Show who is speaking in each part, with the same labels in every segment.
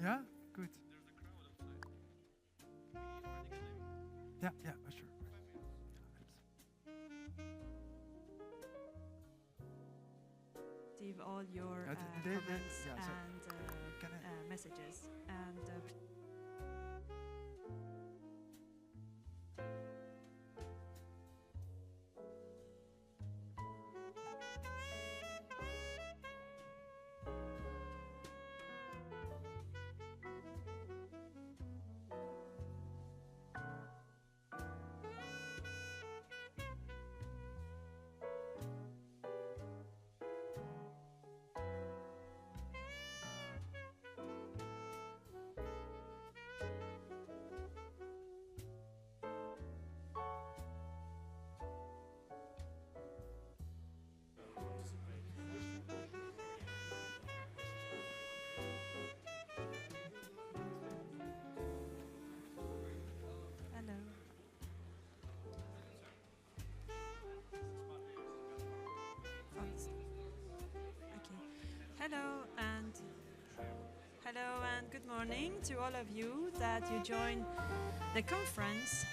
Speaker 1: Yeah? Good. Yeah, yeah, sure.
Speaker 2: Receive all your comments and messages. And hello. Okay. Hello and good morning to all of you that you join the conference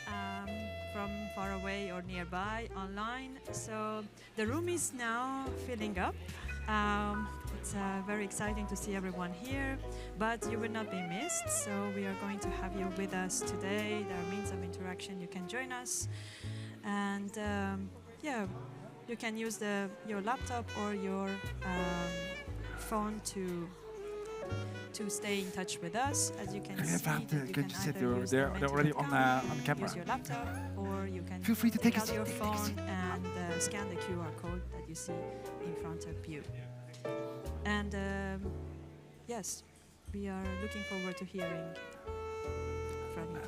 Speaker 2: from far away or nearby online. So the room is now filling up. It's very exciting to see everyone here, but you will not be missed. So we are going to have you with us today. There are means of interaction. You can join us, and yeah, you can use your laptop or your phone to stay in touch with us. As you can see, you can either use
Speaker 1: they're already on camera.
Speaker 2: Use your laptop, or you can
Speaker 1: feel free to take
Speaker 2: out your phone and scan the QR code that you see in front of you. And yes, we are looking forward to hearing from you.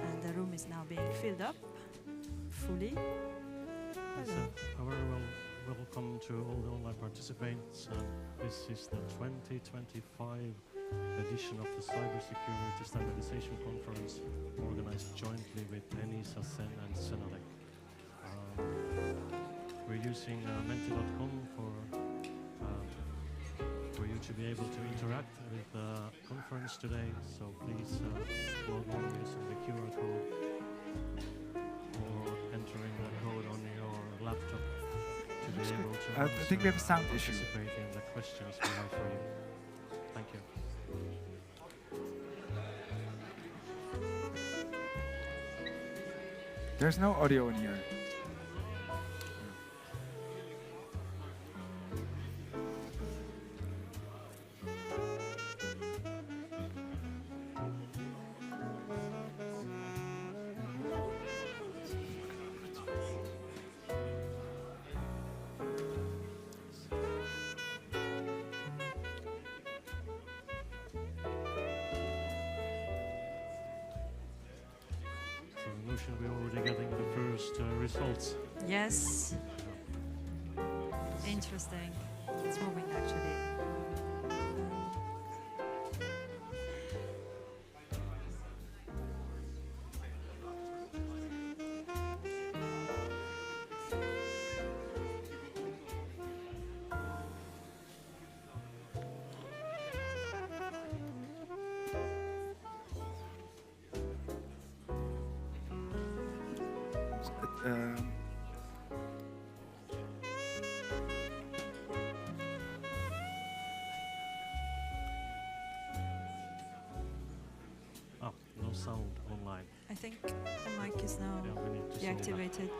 Speaker 2: And the room is now being filled up fully.
Speaker 3: Hello. Welcome to all the online participants. This is the 2025 edition of the Cybersecurity Standardisation Conference, organized jointly with ENISA, CEN and CENELEC. We're using menti.com for you to be able to interact with the conference today. So please log on using the QR code or entering the code on your laptop.
Speaker 1: I think we have a sound issue.
Speaker 3: Participate in the questions we have for you. Thank you.
Speaker 1: There's no audio in here.
Speaker 3: We're already getting the first results.
Speaker 2: Yes. Interesting. It's moving actually.
Speaker 3: No sound online.
Speaker 2: I think the mic is now deactivated.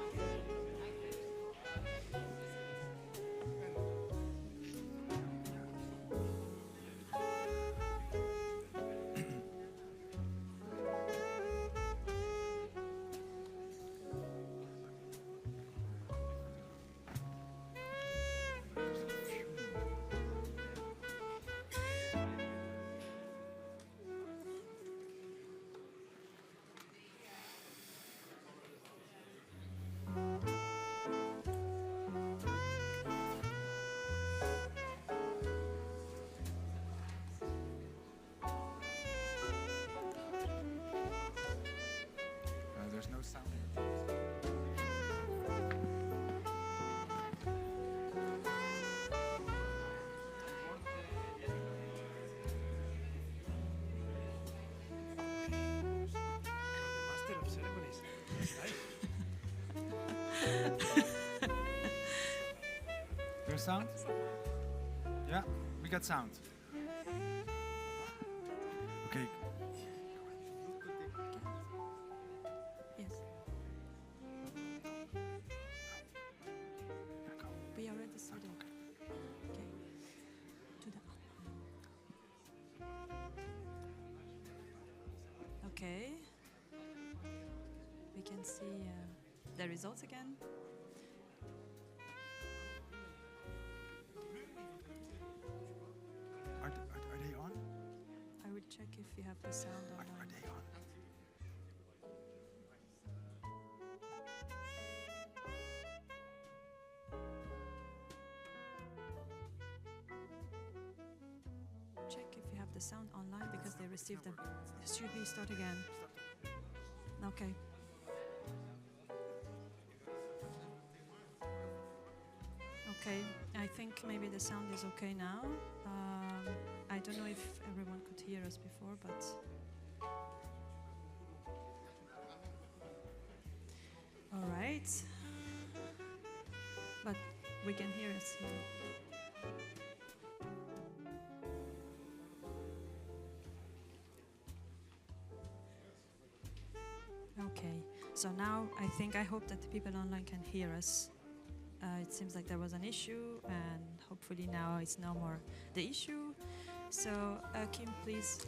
Speaker 1: There's sound? Yeah, we got sound. Okay.
Speaker 2: Yes. We already said it. Okay. To the okay. We can see the results again.
Speaker 1: Are they on?
Speaker 2: I will check if you have the sound
Speaker 1: Are
Speaker 2: on.
Speaker 1: they on?
Speaker 2: Check if you have the sound online because they received them. Should we start again? Okay. Okay, I think maybe the sound is okay now. I don't know if everyone could hear us before, but all right. But we can hear us here. Okay, so now I hope that the people online can hear us. It seems like there was an issue, and hopefully now it's no more the issue. So, Kim, please.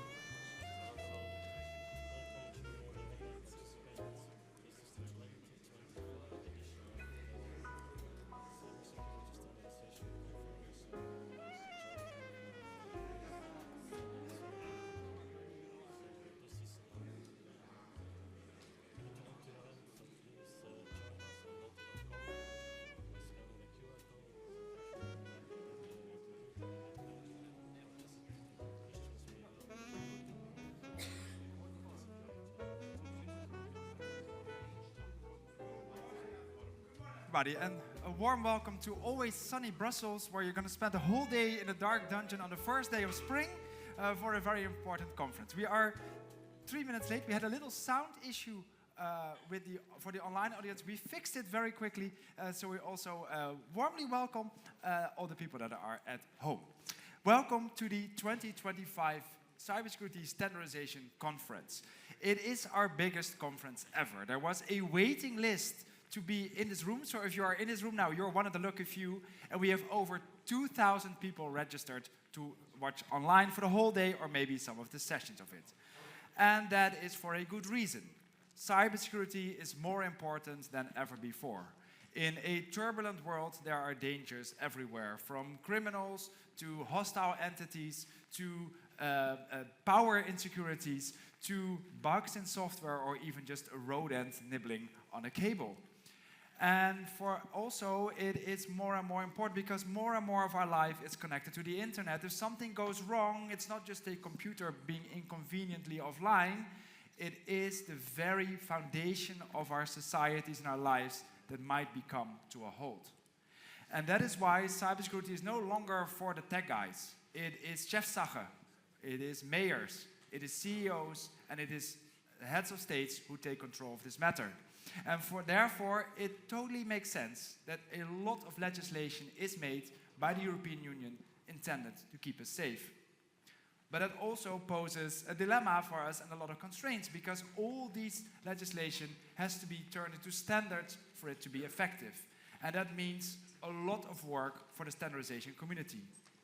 Speaker 1: Everybody, and a warm welcome to always sunny Brussels, where you're going to spend a whole day in a dark dungeon on the first day of spring for a very important conference. We are 3 minutes late. We had a little sound issue for the online audience. We fixed it very quickly, so we also warmly welcome all the people that are at home. Welcome to the 2025 Cybersecurity Standardisation Conference. It is our biggest conference ever. There was a waiting list to be in this room. So if you are in this room now, you're one of the lucky few. And we have over 2,000 people registered to watch online for the whole day or maybe some of the sessions of it. And that is for a good reason. Cybersecurity is more important than ever before. In a turbulent world, there are dangers everywhere, from criminals to hostile entities to power insecurities to bugs in software or even just a rodent nibbling on a cable. And it is more and more important because more and more of our life is connected to the internet. If something goes wrong, it's not just a computer being inconveniently offline. It is the very foundation of our societies and our lives that might become to a halt. And that is why cybersecurity is no longer for the tech guys. It is Chefsache, it is mayors, it is CEOs, and it is the heads of states who take control of this matter. And therefore, it totally makes sense that a lot of legislation is made by the European Union intended to keep us safe. But it also poses a dilemma for us and a lot of constraints, because all these legislation has to be turned into standards for it to be effective. And that means a lot of work for the standardization community,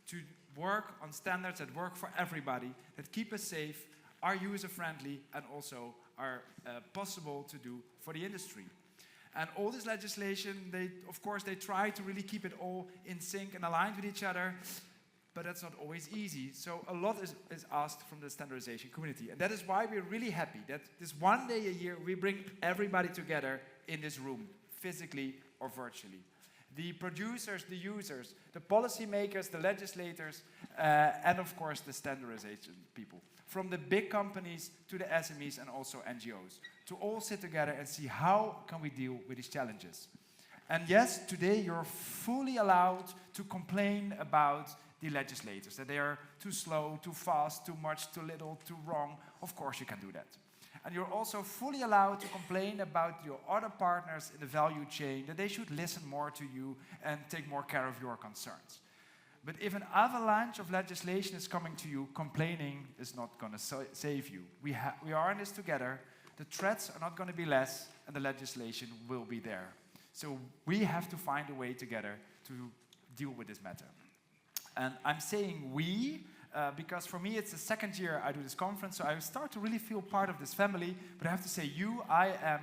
Speaker 1: to work on standards that work for everybody, that keep us safe, are user-friendly, and also are possible to do for the industry. And all this legislation, of course, they try to really keep it all in sync and aligned with each other, but that's not always easy. So a lot is asked from the standardization community. And that is why we're really happy that this one day a year, we bring everybody together in this room, physically or virtually. The producers, the users, the policymakers, the legislators, and of course the standardization people. From the big companies to the SMEs and also NGOs, to all sit together and see how can we deal with these challenges. And yes, today you're fully allowed to complain about the legislators, that they are too slow, too fast, too much, too little, too wrong. Of course you can do that. And you're also fully allowed to complain about your other partners in the value chain, that they should listen more to you and take more care of your concerns. But if an avalanche of legislation is coming to you, complaining is not going to save you. We are in this together. The threats are not going to be less, and the legislation will be there. So we have to find a way together to deal with this matter. And I'm saying we, because for me it's the second year I do this conference, so I start to really feel part of this family. But I have to say you, I am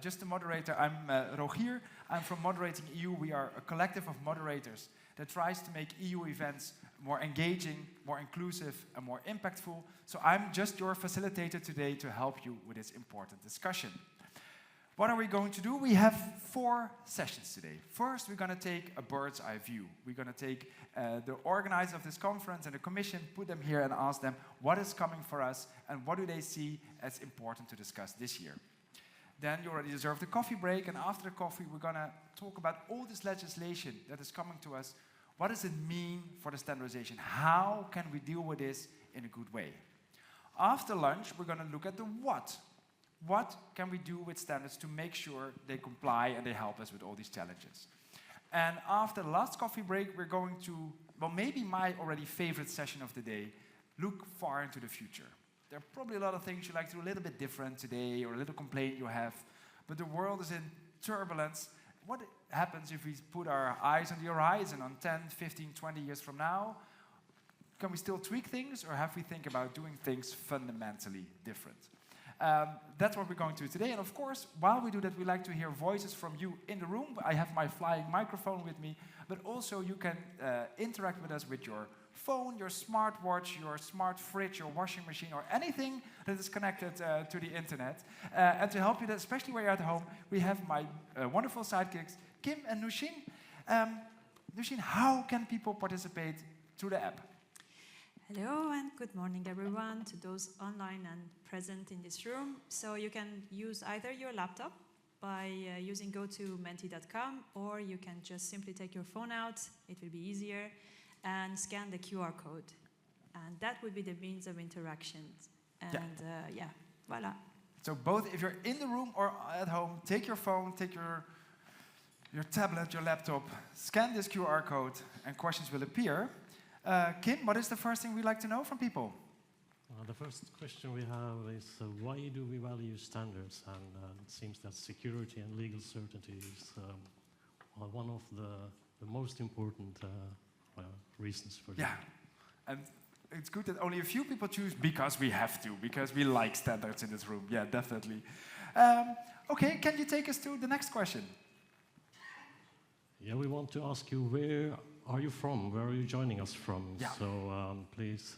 Speaker 1: just a moderator. I'm Rogier. I'm from Moderating EU. We are a collective of moderators that tries to make EU events more engaging, more inclusive, and more impactful. So I'm just your facilitator today to help you with this important discussion. What are we going to do? We have 4 sessions today. First, we're going to take a bird's eye view. We're going to take the organizers of this conference and the commission, put them here and ask them what is coming for us and what do they see as important to discuss this year. Then you already deserve the coffee break, and after the coffee, we're going to talk about all this legislation that is coming to us. What does it mean for the standardization? How can we deal with this in a good way? After lunch, we're going to look at the what. What can we do with standards to make sure they comply and they help us with all these challenges? And after the last coffee break, we're going to, well, maybe my already favorite session of the day, look far into the future. There are probably a lot of things you like to do a little bit different today, or a little complaint you have, but the world is in turbulence. What happens if we put our eyes on the horizon on 10, 15, 20 years from now? Can we still tweak things, or have we think about doing things fundamentally different? That's what we're going to do today. And of course, while we do that, we like to hear voices from you in the room. I have my flying microphone with me, but also you can interact with us with your phone, your smartwatch, your smart fridge, your washing machine, or anything that is connected to the internet. And to help you, that, especially when you're at home, we have my wonderful sidekicks, Kim and Nushin. Nushin, how can people participate through the app?
Speaker 2: Hello and good morning everyone, to those online and present in this room. So you can use either your laptop by using go-to-menti.com, or you can just simply take your phone out, it will be easier, and scan the QR code. And that would be the means of interaction. And yeah, voila.
Speaker 1: So both, if you're in the room or at home, take your phone, take your tablet, your laptop, scan this QR code, and questions will appear. Kim, what is the first thing we'd like to know from people?
Speaker 3: The first question we have is why do we value standards? And it seems that security and legal certainty is one of the most important reasons for that.
Speaker 1: Yeah, and it's good that only a few people choose because we have to, because we like standards in this room. Yeah, definitely. Okay, can you take us to the next question?
Speaker 3: Yeah, we want to ask you, where are you from? Where are you joining us from?
Speaker 1: Yeah.
Speaker 3: So please...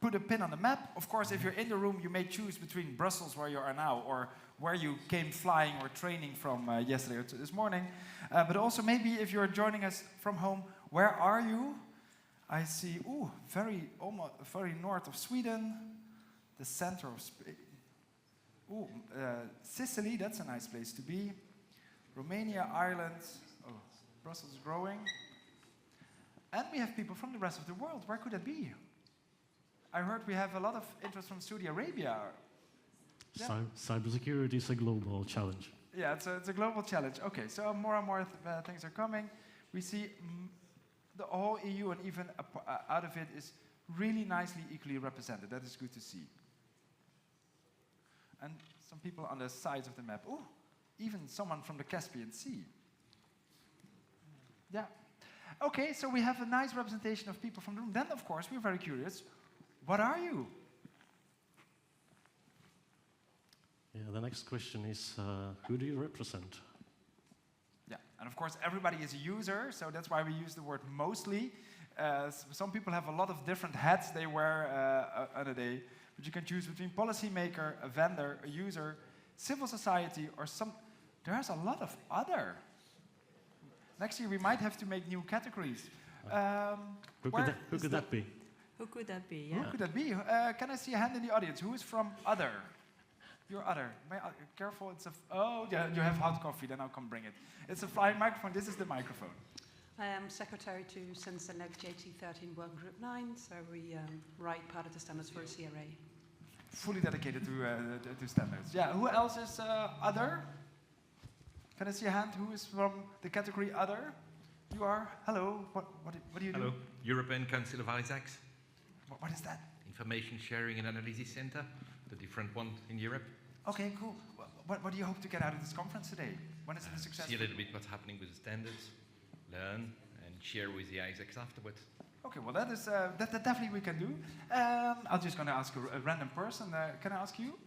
Speaker 1: Put a pin on the map. Of course, if you're in the room, you may choose between Brussels, where you are now, or where you came flying or training from yesterday or this morning. But also maybe if you're joining us from home, where are you? I see, very north of Sweden, the center of Spain. Sicily, that's a nice place to be. Romania, Ireland. Oh, Brussels is growing. And we have people from the rest of the world. Where could that be? I heard we have a lot of interest from Saudi Arabia. Yeah.
Speaker 3: Cybersecurity is a global challenge.
Speaker 1: Yeah, it's a global challenge. Okay, so more and more things are coming. We see the whole EU, and even out of it, is really nicely equally represented. That is good to see. And some people on the sides of the map. Oh, even someone from the Caspian Sea. Yeah. Okay, so we have a nice representation of people from the room. Then, of course, we're very curious. What are you?
Speaker 3: Yeah, the next question is, who do you represent?
Speaker 1: Yeah, and of course, everybody is a user, so that's why we use the word mostly. Some people have a lot of different hats they wear on a day, but you can choose between policymaker, a vendor, a user, civil society, or some. There's a lot of other. Next year, we might have to make new categories.
Speaker 3: Who could that be?
Speaker 2: Who could that be? Yeah.
Speaker 1: Who could that be? Can I see a hand in the audience? Who is from other? You're other. Careful, it's a... Oh, yeah, you have hot coffee, then I'll come bring it. It's a flying microphone. This is the microphone.
Speaker 4: I am secretary to CENELEC JT13 Working Group 9, so we write part of the standards for CRA.
Speaker 1: fully dedicated to standards. Yeah, who else is other? Can I see a hand? Who is from the category other? You are? Hello, what do you do?
Speaker 5: Hello, European Council of ISACs.
Speaker 1: What is that?
Speaker 5: Information Sharing and Analysis Center, the different one in Europe.
Speaker 1: Okay, cool. What do you hope to get out of this conference today? When is it a success?
Speaker 5: See a little bit what's happening with the standards, learn, and share with the ISACs afterwards.
Speaker 1: Okay, well that is that definitely we can do. I'm just going to ask a random person. Can I ask you?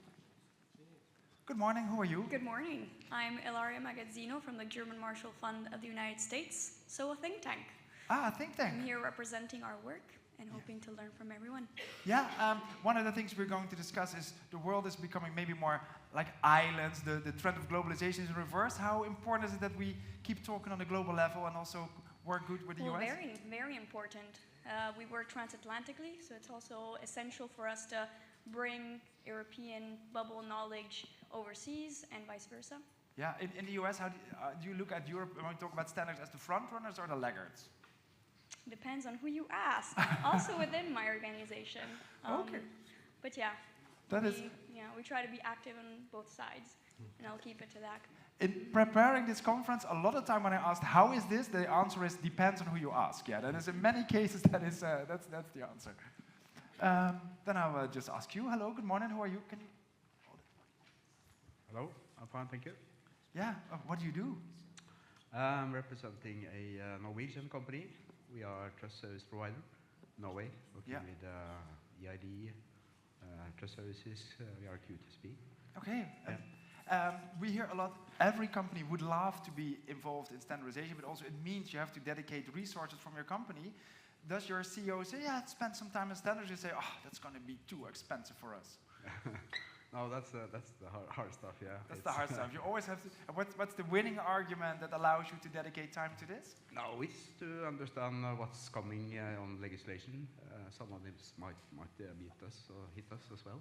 Speaker 1: Good morning. Who are you?
Speaker 6: Good morning. I'm Ilaria Magazzino from the German Marshall Fund of the United States, so a think tank.
Speaker 1: Ah, a think tank.
Speaker 6: I'm here representing our work and hoping to learn from everyone.
Speaker 1: Yeah, one of the things we're going to discuss is the world is becoming maybe more like islands, the trend of globalization is in reverse. How important is it that we keep talking on a global level and also work good with the US?
Speaker 6: Very, very important. We work transatlantically, so it's also essential for us to bring European bubble knowledge overseas and vice versa.
Speaker 1: Yeah, in the US, how do you look at Europe when we talk about standards as the front runners or the laggards?
Speaker 6: Depends on who you ask, also within my organization.
Speaker 1: Okay.
Speaker 6: But yeah, we try to be active on both sides, and I'll keep it to that.
Speaker 1: In preparing this conference, a lot of time when I asked how is this, the answer is depends on who you ask. Yeah, that is in many cases that's the answer. Then I'll just ask you. Hello, good morning. Who are you? Can you hold it?
Speaker 7: Hello, I'm fine, thank you.
Speaker 1: Yeah, what do you do?
Speaker 7: I'm representing a Norwegian company. We are a trust service provider, Norway, working with EID, trust services. We are QTSP.
Speaker 1: Okay.
Speaker 7: Yeah.
Speaker 1: We hear a lot, every company would love to be involved in standardization, but also it means you have to dedicate resources from your company. Does your CEO say, yeah, spend some time in standards? You say, oh, that's going to be too expensive for us.
Speaker 7: No, that's the hard stuff, yeah.
Speaker 1: That's the hard stuff. You always have to, what's the winning argument that allows you to dedicate time to this?
Speaker 7: No, it's to understand what's coming on legislation. Some of them might beat us or hit us as well.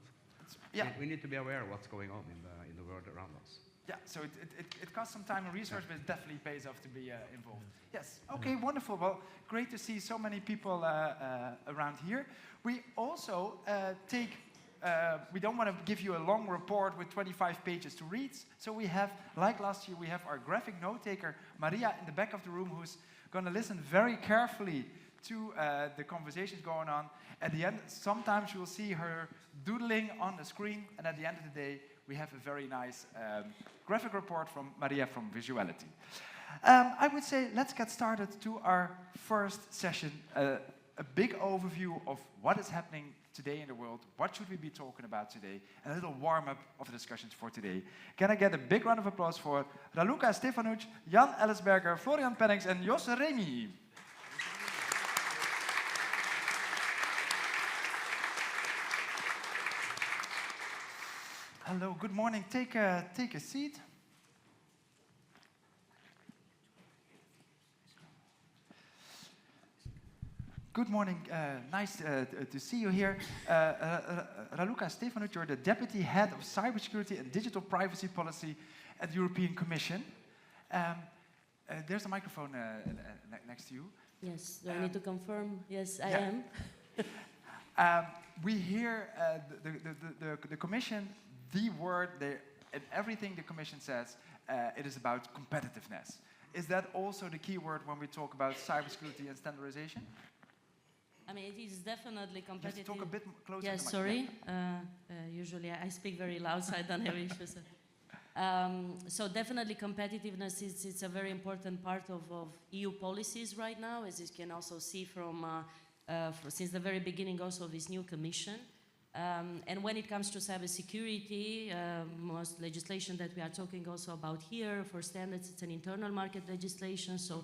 Speaker 1: Yeah.
Speaker 7: We need to be aware of what's going on in the world around us.
Speaker 1: Yeah, so it costs some time and research, but it definitely pays off to be involved. Yes, okay, wonderful. Well, great to see so many people around here. We also we don't want to give you a long report with 25 pages to read, so we have, like last year, we have our graphic note taker, Maria, in the back of the room, who's going to listen very carefully to the conversations going on. At the end, sometimes you will see her doodling on the screen, and at the end of the day, we have a very nice graphic report from Maria from Visuality. I would say let's get started to our first session, a big overview of what is happening today in the world, what should we be talking about today, and a little warm-up of the discussions for today. Can I get a big round of applause for Raluca Stefanuc, Jan Ellisberger, Florian Pennings, and Jos Remy. Hello, good morning. Take a seat. Good morning. Nice to see you here. Raluca Stefanuc, you're the Deputy Head of Cybersecurity and Digital Privacy Policy at the European Commission. There's a microphone next to you.
Speaker 8: Yes, do I need to confirm? Yes, I am.
Speaker 1: We hear the Commission, the word, in everything the Commission says, it is about competitiveness. Is that also the key word when we talk about cybersecurity and standardization?
Speaker 8: I mean, it is definitely competitive.
Speaker 1: Just talk a bit closer.
Speaker 8: Yes, sorry. Usually I speak very loud, so I don't have issues. So definitely competitiveness is a very important part of EU policies right now, as you can also see from since the very beginning also of this new Commission. And when it comes to cybersecurity, most legislation that we are talking also about here for standards, it's an internal market legislation, so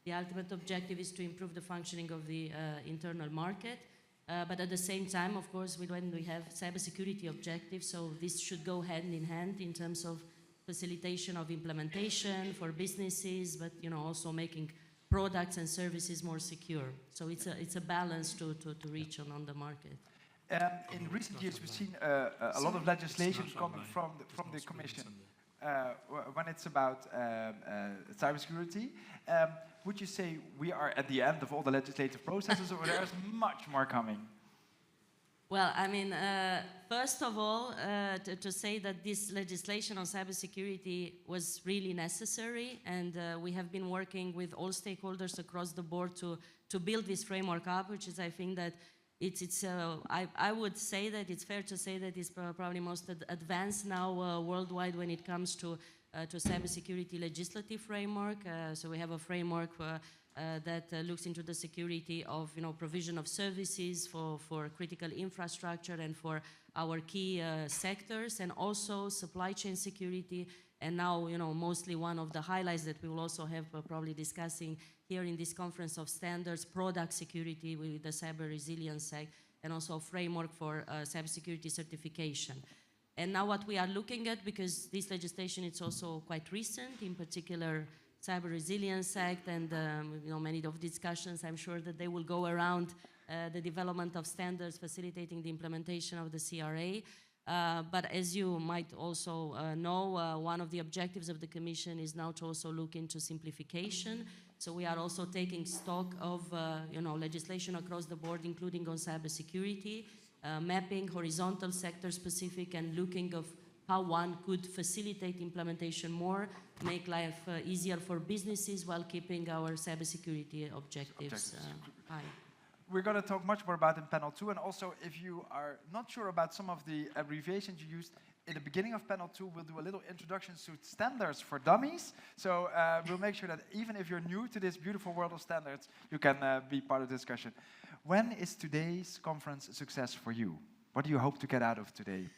Speaker 8: the ultimate objective is to improve the functioning of the internal market. But at the same time, of course, when we have cybersecurity objectives, so this should go hand in hand in terms of facilitation of implementation for businesses, but also making products and services more secure. So it's a balance to reach on the market.
Speaker 1: In recent years, we've seen a lot of legislation coming from the Commission when it's about cybersecurity. Would you say we are at the end of all the legislative processes, or there's much more coming?
Speaker 8: Well, I mean, first of all, to say that this legislation on cybersecurity was really necessary, and we have been working with all stakeholders across the board to build this framework up, which is, I think that I would say that it's fair to say that it's probably most advanced now worldwide when it comes to cybersecurity legislative framework. So we have a framework that looks into the security of provision of services for critical infrastructure and for our key sectors, and also supply chain security. And now mostly one of the highlights that we will also have probably discussing here in this conference of standards, product security with the Cyber Resilience Act, and also a framework for cybersecurity certification. And now what we are looking at, because this legislation is also quite recent, in particular Cyber Resilience Act, and many of the discussions, I'm sure that they will go around the development of standards facilitating the implementation of the CRA. But as you might also know, one of the objectives of the Commission is now to also look into simplification. So we are also taking stock of legislation across the board, including on cybersecurity, mapping horizontal sector specific, and looking of how one could facilitate implementation more, make life easier for businesses while keeping our cybersecurity objectives high.
Speaker 1: We're going to talk much more about in panel 2, and also if you are not sure about some of the abbreviations you used in the beginning of panel 2, we'll do a little introduction to standards for dummies. So we'll make sure that even if you're new to this beautiful world of standards, you can be part of the discussion. When is today's conference a success for you? What do you hope to get out of today?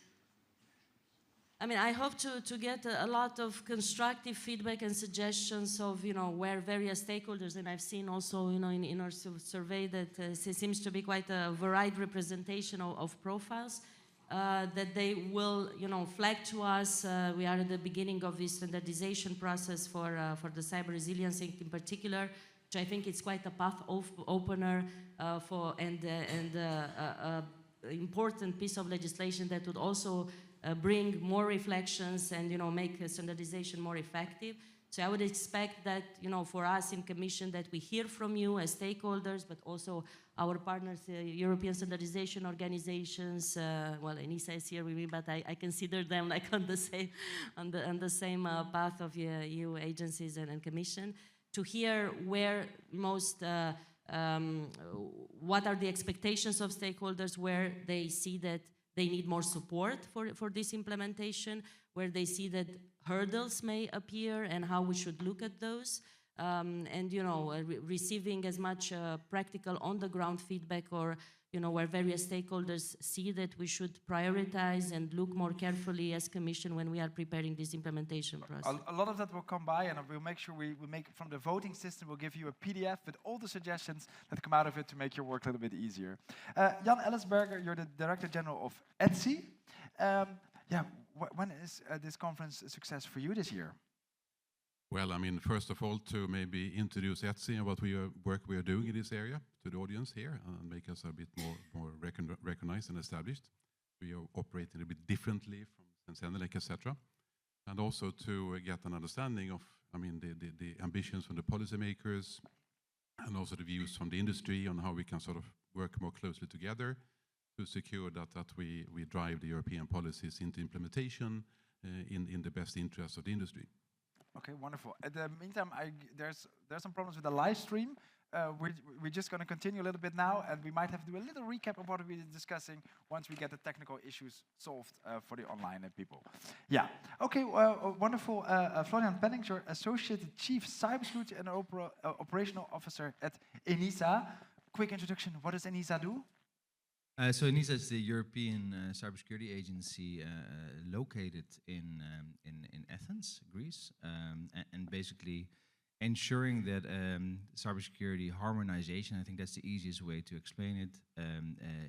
Speaker 8: I mean, I hope to get a lot of constructive feedback and suggestions of, where various stakeholders, and I've seen also, in our survey that seems to be quite a varied representation of profiles, that they will, flag to us. We are at the beginning of this standardization process for the Cyber Resilience Act in particular, which I think is quite a path opener for and important piece of legislation that would also bring more reflections and make standardization more effective. So I would expect that for us in Commission that we hear from you as stakeholders, but also our partners, European Standardisation Organisations. Well, ENISA is here with me, but I consider them like on the same path of EU agencies and Commission, to hear where most what are the expectations of stakeholders, where they see that they need more support for this implementation, where they see that hurdles may appear and how we should look at those, and receiving as much practical on-the-ground feedback, or where various stakeholders see that we should prioritize and look more carefully as Commission when we are preparing this implementation process.
Speaker 1: A lot of that will come by, and we'll make sure we make from the voting system, we'll give you a PDF with all the suggestions that come out of it to make your work a little bit easier. Jan Ellisberger, you're the Director General of ETSI. When is this conference a success for you this year?
Speaker 9: Well, I mean, first of all, to maybe introduce ETSI and what work we are doing in this area to the audience here, and make us a bit more recognized and established. We are operating a bit differently from CENELEC, etc. And also to get an understanding of, I mean, the ambitions from the policymakers, and also the views from the industry on how we can sort of work more closely together to secure that we drive the European policies into implementation in the best interest of the industry.
Speaker 1: Okay, wonderful. In the meantime, there's some problems with the live stream. We're just going to continue a little bit now, and we might have to do a little recap of what we're discussing once we get the technical issues solved for the online people. Yeah. Okay, wonderful. Florian Pennings, you're Associate Chief Cybersecurity and Operational Officer at ENISA. Quick introduction, what does ENISA do?
Speaker 10: So ENISA is the European Cybersecurity Agency located in Athens, Greece, and basically ensuring that cybersecurity harmonization, I think that's the easiest way to explain it,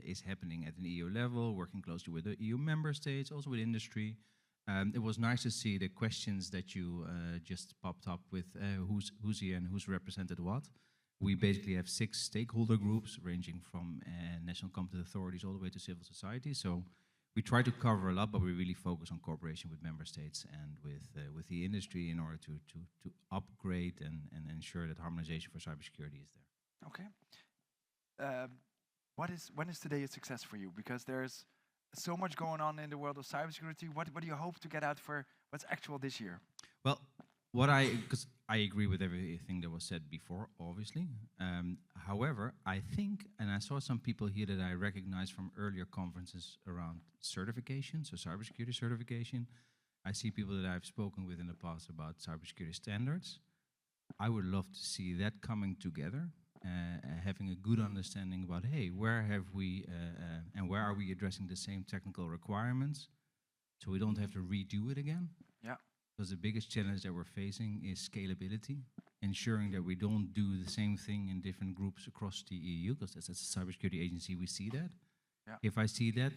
Speaker 10: is happening at an EU level, working closely with the EU member states, also with industry. It was nice to see the questions that you just popped up with who's here and who's represented what. We basically have 6 stakeholder groups ranging from national competent authorities all the way to civil society. So we try to cover a lot, but we really focus on cooperation with member states and with the industry in order to upgrade and ensure that harmonization for cybersecurity is there.
Speaker 1: Okay. when is today a success for you? Because there's so much going on in the world of cybersecurity. What do you hope to get out for what's actual this year?
Speaker 10: Well, because I agree with everything that was said before, obviously. However, I think, and I saw some people here that I recognize from earlier conferences around certification, so cybersecurity certification. I see people that I've spoken with in the past about cybersecurity standards. I would love to see that coming together, having a good understanding about, hey, where have we and where are we addressing the same technical requirements, so we don't have to redo it again.
Speaker 1: Yeah.
Speaker 10: Because the biggest challenge that we're facing is scalability, ensuring that we don't do the same thing in different groups across the EU, because as a cybersecurity agency, we see that.
Speaker 1: Yeah.
Speaker 10: If I see that,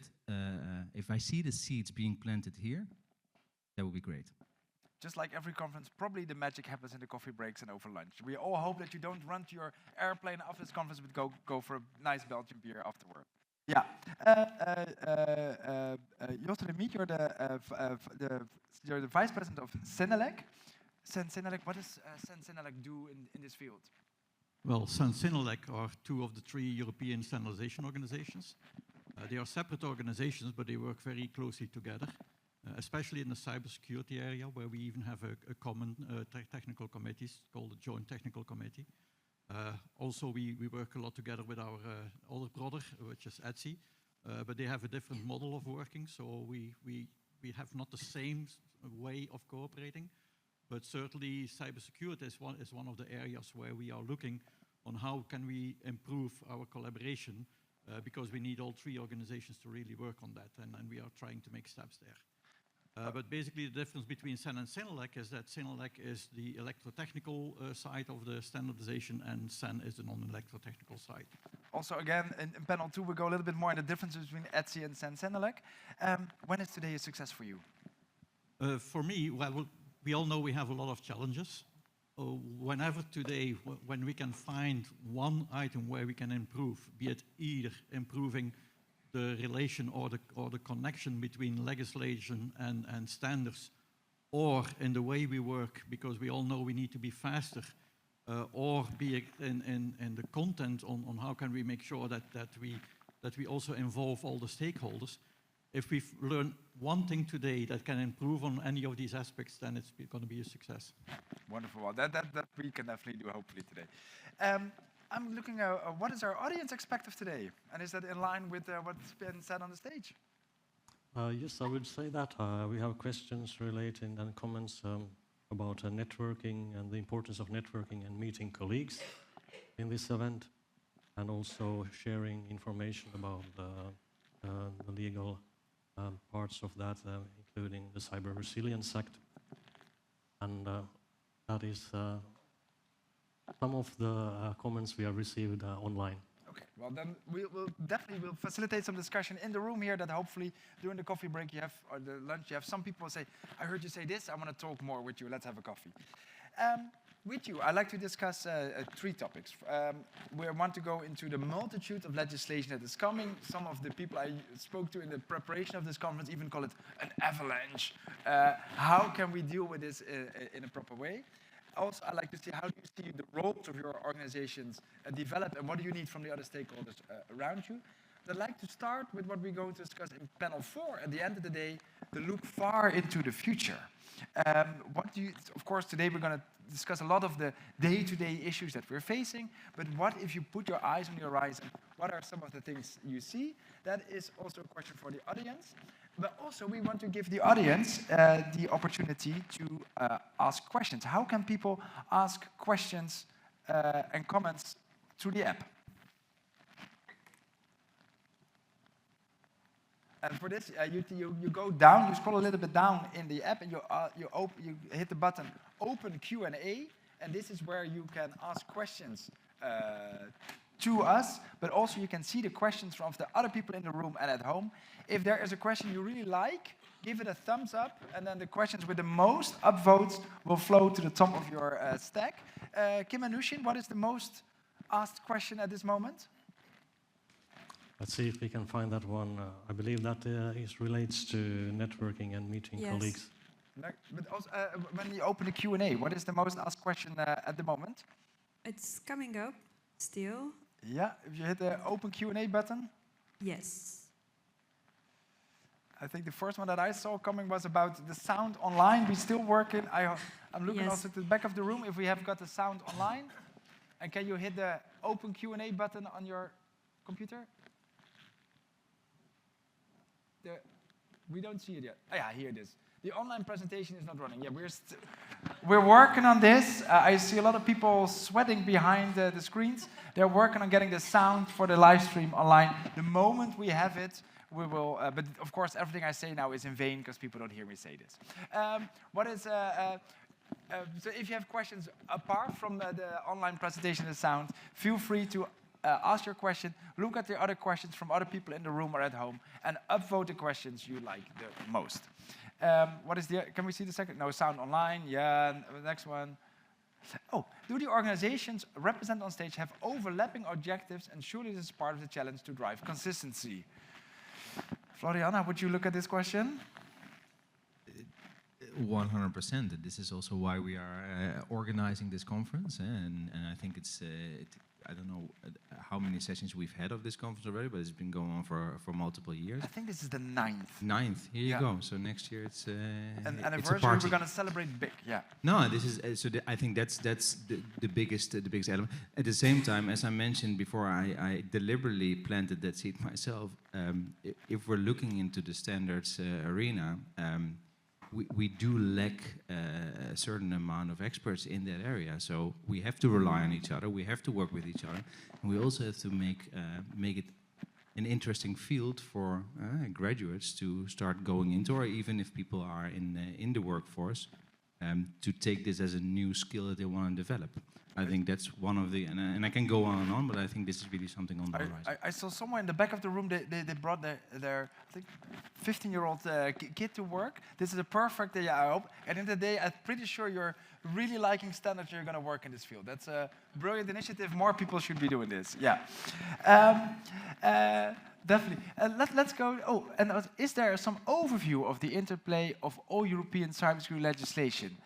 Speaker 10: if I see the seeds being planted here, that would be great.
Speaker 1: Just like every conference, probably the magic happens in the coffee breaks and over lunch. We all hope that you don't run to your airplane after this conference, but go for a nice Belgian beer afterward. Yeah. Jos de Miet, you're the vice president of CENELEC. CENELEC, what does CENELEC do in this field?
Speaker 11: Well, CENELEC are two of the three European Standardisation Organisations. They are separate organizations, but they work very closely together, especially in the cybersecurity area, where we even have a common technical committee called the Joint Technical Committee. Also, we work a lot together with our older brother, which is ETSI, but they have a different model of working, so we have not the same way of cooperating, but certainly cybersecurity is one of the areas where we are looking on how can we improve our collaboration, because we need all three organizations to really work on that, and we are trying to make steps there. But basically the difference between CEN and CENELEC is that CENELEC is the electrotechnical side of the standardization, and CEN is the non-electrotechnical side.
Speaker 1: Also, again, in panel 2, we go a little bit more in the differences between ETSI and CENELEC. When is today a success for you?
Speaker 11: For me, well, we all know we have a lot of challenges. Whenever today, when we can find one item where we can improve, be it either improving the relation or the connection between legislation and standards, or in the way we work, because we all know we need to be faster, or be it in the content on how can we make sure that we also involve all the stakeholders. If we learn one thing today that can improve on any of these aspects, then it's going to be a success.
Speaker 1: Wonderful. Well, that we can definitely do, hopefully, today. I'm looking at what does our audience expect of today? And is that in line with what's been said on the stage?
Speaker 3: Yes, I would say that. We have questions relating and comments about networking and the importance of networking and meeting colleagues in this event, and also sharing information about the legal parts of that, including the Cyber Resilience Act. And that is some of the comments we have received online.
Speaker 1: Okay, well then we'll definitely facilitate some discussion in the room here, that hopefully during the coffee break you have, or the lunch you have, some people say, I heard you say this, I want to talk more with you, let's have a coffee. With you, I'd like to discuss 3 topics. We want to go into the multitude of legislation that is coming. Some of the people I spoke to in the preparation of this conference even call it an avalanche. How can we deal with this in a proper way? Also, I'd like to see, how do you see the roles of your organizations develop, and what do you need from the other stakeholders around you? I'd like to start with what we're going to discuss in panel 4, at the end of the day, to look far into the future. Of course, today we're going to discuss a lot of the day-to-day issues that we're facing, but what if you put your eyes on the horizon? What are some of the things you see? That is also a question for the audience. But also, we want to give the audience the opportunity to ask questions. How can people ask questions and comments through the app? And for this, you go down, you scroll a little bit down in the app, and you hit the button Open Q&A, and this is where you can ask questions to us, but also you can see the questions from the other people in the room and at home. If there is a question you really like, give it a thumbs up, and then the questions with the most upvotes will flow to the top of your stack. Kim and Nushin, what is the most asked question at this moment?
Speaker 3: Let's see if we can find that one. I believe that relates to networking and meeting colleagues.
Speaker 1: But also, when you open the Q&A, what is the most asked question at the moment?
Speaker 2: It's coming up still.
Speaker 1: Yeah, if you hit the open Q&A button.
Speaker 2: Yes.
Speaker 1: I think the first one that I saw coming was about the sound online. We still working. I'm looking also to the back of the room if we have got the sound online. And can you hit the open Q&A button on your computer? We don't see it yet. Oh, yeah, here it is. The online presentation is not running. Yeah, we're working on this. I see a lot of people sweating behind the screens. They're working on getting the sound for the live stream online. The moment we have it, we will. But of course, everything I say now is in vain because people don't hear me say this. So if you have questions apart from the online presentation and sound, feel free to ask your question, look at the other questions from other people in the room or at home, and upvote the questions you like the most. Can we see the second? No, sound online. Yeah, the next one. Oh, do the organizations represented on stage have overlapping objectives, and surely this is part of the challenge to drive consistency? Floriana, would you look at this question?
Speaker 10: 100%. This is also why we are organizing this conference, and I think I don't know how many sessions we've had of this conference already, but it's been going on for multiple years.
Speaker 1: I think this is the 9th.
Speaker 10: 9th. Here you go. So next year it's
Speaker 1: an
Speaker 10: it's
Speaker 1: anniversary.
Speaker 10: a party.
Speaker 1: We're going to celebrate big. Yeah.
Speaker 10: No, this is I think that's the biggest element. At the same time, as I mentioned before, I deliberately planted that seed myself. If we're looking into the standards arena. We do lack a certain amount of experts in that area, so we have to rely on each other. We have to work with each other, and we also have to make it an interesting field for graduates to start going into, or even if people are in the workforce, to take this as a new skill that they want to develop. I think that's one of the, and I can go on and on, but I think this is really something on the horizon.
Speaker 1: I saw somewhere in the back of the room, they brought their I think, 15-year-old kid to work. This is a perfect day, I hope. At the end of the day, I'm pretty sure you're really liking standards, you're going to work in this field. That's a brilliant initiative. More people should be doing this. Yeah. Definitely. Let's go. Oh, and is there some overview of the interplay of all European cybersecurity legislation?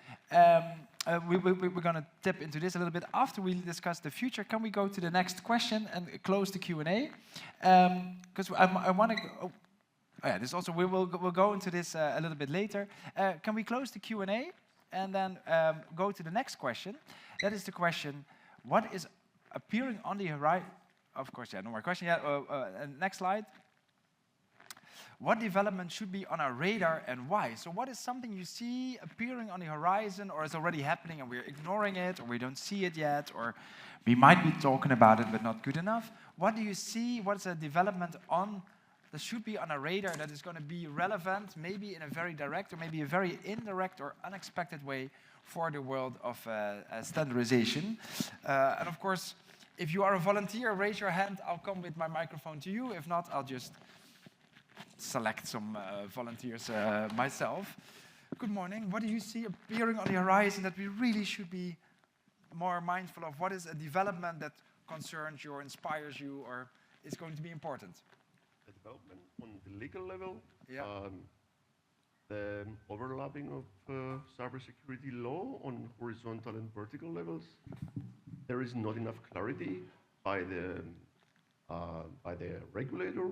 Speaker 1: We're going to tap into this a little bit after we discuss the future. Can we go to the next question and close the Q&A? Because I want to. Oh yeah, this also we'll go into this a little bit later. Can we close the Q&A and then go to the next question? That is the question: what is appearing on the horizon? Of course, yeah, no more question yet. Next slide. What development should be on our radar and why? So what is something you see appearing on the horizon or is already happening and we're ignoring it or we don't see it yet or we might be talking about it but not good enough? What do you see? What's a development that should be on our radar that is going to be relevant, maybe in a very direct or maybe a very indirect or unexpected way for the world of standardization? And of course, if you are a volunteer, raise your hand. I'll come with my microphone to you. If not, I'll just select some volunteers myself. Good morning. What do you see appearing on the horizon that we really should be more mindful of? What is a development that concerns you or inspires you or is going to be important?
Speaker 12: The development on the legal level,
Speaker 1: yeah.
Speaker 12: The overlapping of cybersecurity law on horizontal and vertical levels. There is not enough clarity by the regulator.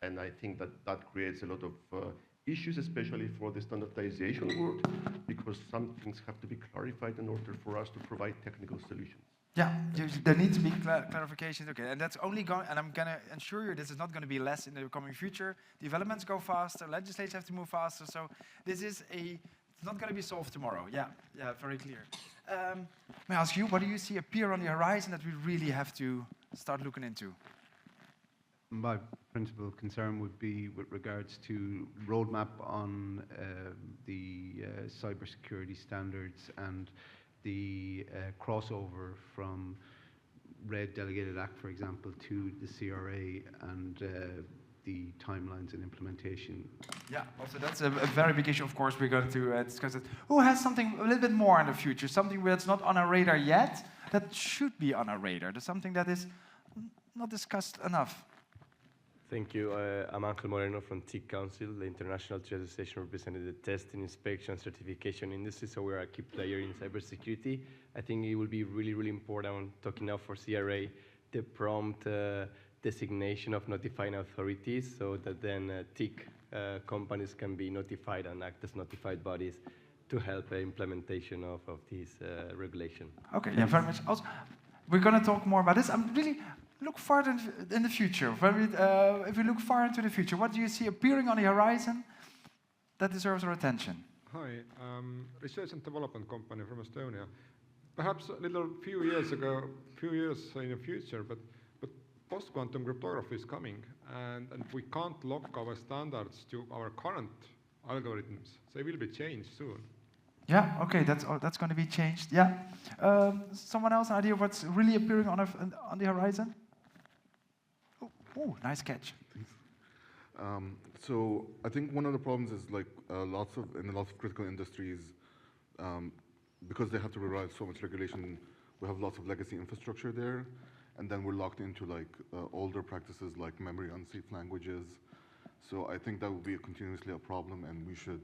Speaker 12: And I think that creates a lot of issues, especially for the standardization world, because some things have to be clarified in order for us to provide technical solutions.
Speaker 1: Yeah, there needs to be clarifications. Okay, and that's only going. And I'm going to ensure you this is not going to be less in the coming future. Developments go faster. Legislators have to move faster. So this is it's not going to be solved tomorrow. Yeah, very clear. May I ask you, what do you see appear on the horizon that we really have to start looking into?
Speaker 7: My principal concern would be with regards to roadmap on the cybersecurity standards and the crossover from Red Delegated Act, for example, to the CRA and the timelines and implementation.
Speaker 1: Yeah, also that's a very big issue. Of course, we're going to discuss it. Who has something a little bit more in the future? Something that's not on our radar yet that should be on our radar. There's something that is not discussed enough.
Speaker 13: Thank you. I'm Ángel Moreno from TIC Council, the International Association representing the testing, inspection, certification industry, so we're a key player in cybersecurity. I think it will be really, really important, talking now for CRA, the prompt designation of notifying authorities, so that then TIC companies can be notified and act as notified bodies to help the implementation of this regulation.
Speaker 1: Okay, yeah, very much. Also, we're going to talk more about this. I'm really look far in the future. If we look far into the future, what do you see appearing on the horizon that deserves our attention?
Speaker 14: Hi, research and development company from Estonia. Perhaps few years in the future, but post-quantum cryptography is coming, and we can't lock our standards to our current algorithms. They will be changed soon.
Speaker 1: Yeah, okay, that's going to be changed. Yeah. Someone else, an idea of what's really appearing on the horizon? Oh, nice catch.
Speaker 15: So I think one of the problems is like in lots of critical industries, because they have to rely on so much regulation, we have lots of legacy infrastructure there, and then we're locked into like older practices like memory unsafe languages. So I think that will be continuously a problem, and we should,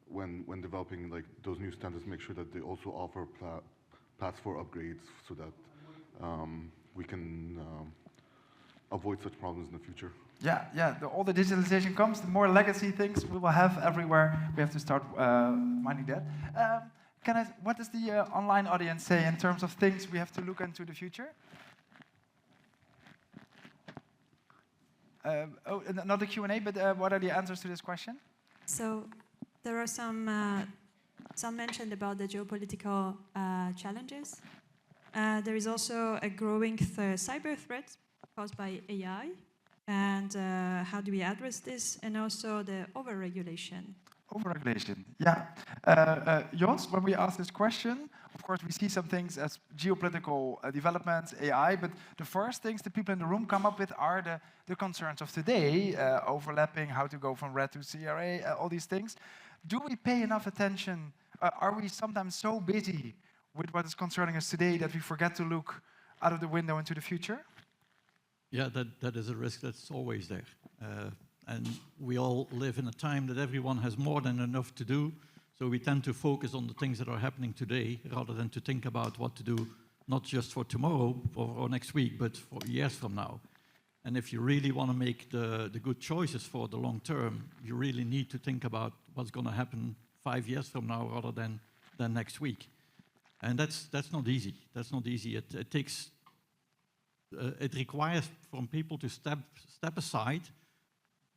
Speaker 15: when developing like those new standards, make sure that they also offer paths for upgrades so that we can avoid such problems in the future.
Speaker 1: Yeah. The older digitalization comes, the more legacy things we will have everywhere. We have to start minding that. What does the online audience say in terms of things we have to look into the future? Another Q&A, but what are the answers to this question?
Speaker 2: So there are some mentioned about the geopolitical challenges. There is also a growing cyber threat caused by AI. And how do we address this? And also the overregulation.
Speaker 1: Overregulation, yeah. Jos, when we ask this question, of course we see some things as geopolitical developments, AI, but the first things the people in the room come up with are the concerns of today, overlapping, how to go from red to CRA, all these things. Do we pay enough attention? Are we sometimes so busy with what is concerning us today that we forget to look out of the window into the future?
Speaker 11: Yeah, that is a risk that's always there. And we all live in a time that everyone has more than enough to do, so we tend to focus on the things that are happening today rather than to think about what to do, not just for tomorrow or next week, but for years from now. And if you really want to make the good choices for the long term, you really need to think about what's going to happen 5 years from now rather than next week. And that's not easy. That's not easy. It takes... it requires from people to step aside,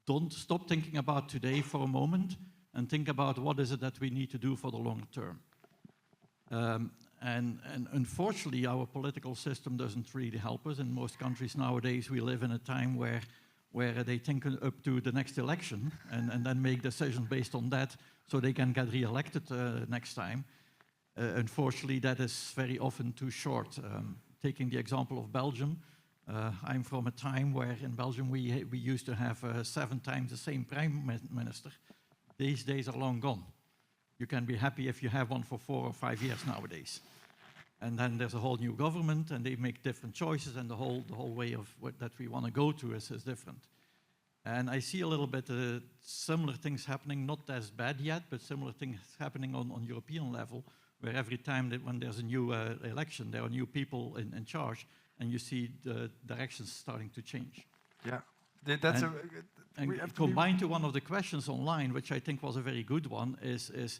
Speaker 11: don't stop thinking about today for a moment, and think about what is it that we need to do for the long term. And unfortunately, our political system doesn't really help us. In most countries nowadays, we live in a time where they think up to the next election and then make decisions based on that so they can get re-elected next time. Unfortunately, that is very often too short. Taking the example of Belgium, I'm from a time where in Belgium we used to have 7 times the same prime minister. These days are long gone. You can be happy if you have one for 4 or 5 years nowadays. And then there's a whole new government, and they make different choices, and the whole way of that we want to go to is different. And I see a little bit similar things happening, not as bad yet, but similar things happening on European level, where every time when there's a new election, there are new people in charge, and you see the directions starting to change.
Speaker 1: Yeah,
Speaker 11: and combined to one of the questions online, which I think was a very good one, is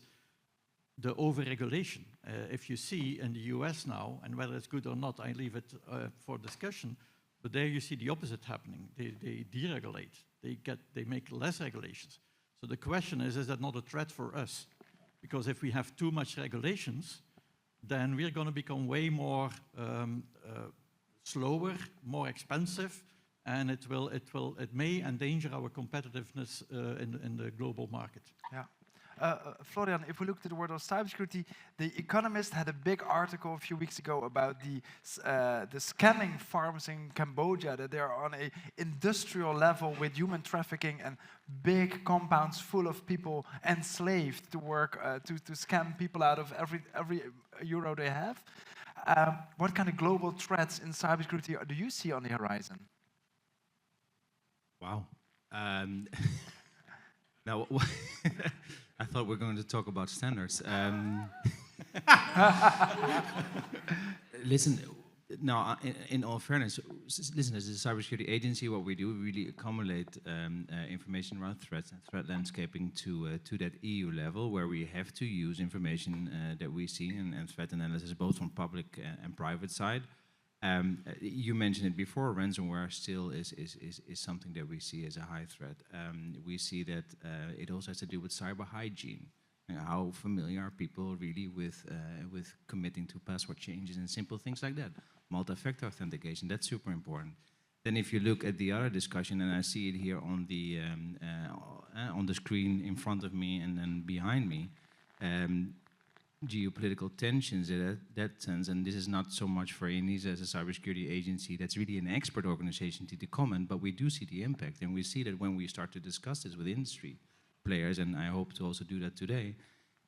Speaker 11: the overregulation. If you see in the US now, and whether it's good or not, I leave it for discussion, but there you see the opposite happening. They deregulate. They make less regulations. So the question is that not a threat for us? Because if we have too much regulations, then we're going to become way more slower, more expensive, and it may endanger our competitiveness in the global market.
Speaker 1: Yeah. Florian, if we look to the world of cybersecurity, The Economist had a big article a few weeks ago about the scamming farms in Cambodia, that they are on an industrial level with human trafficking and big compounds full of people enslaved to work to scam people out of every euro they have. What kind of global threats in cybersecurity do you see on the horizon?
Speaker 10: Wow. Now, I thought we were going to talk about standards. Listen, now, in all fairness, listen, as a cybersecurity agency, what we do, we really accumulate information around threats and threat landscaping to that EU level, where we have to use information that we see and threat analysis, both from public and private side. You mentioned it before, ransomware still is something that we see as a high threat. We see that it also has to do with cyber hygiene. How familiar are people really with committing to password changes and simple things like that? Multi-factor authentication, that's super important. Then if you look at the other discussion, and I see it here on the screen in front of me and then behind me, geopolitical tensions in that sense, and this is not so much for ENISA as a cybersecurity agency, that's really an expert organization to comment, but we do see the impact, and we see that when we start to discuss this with industry players, and I hope to also do that today,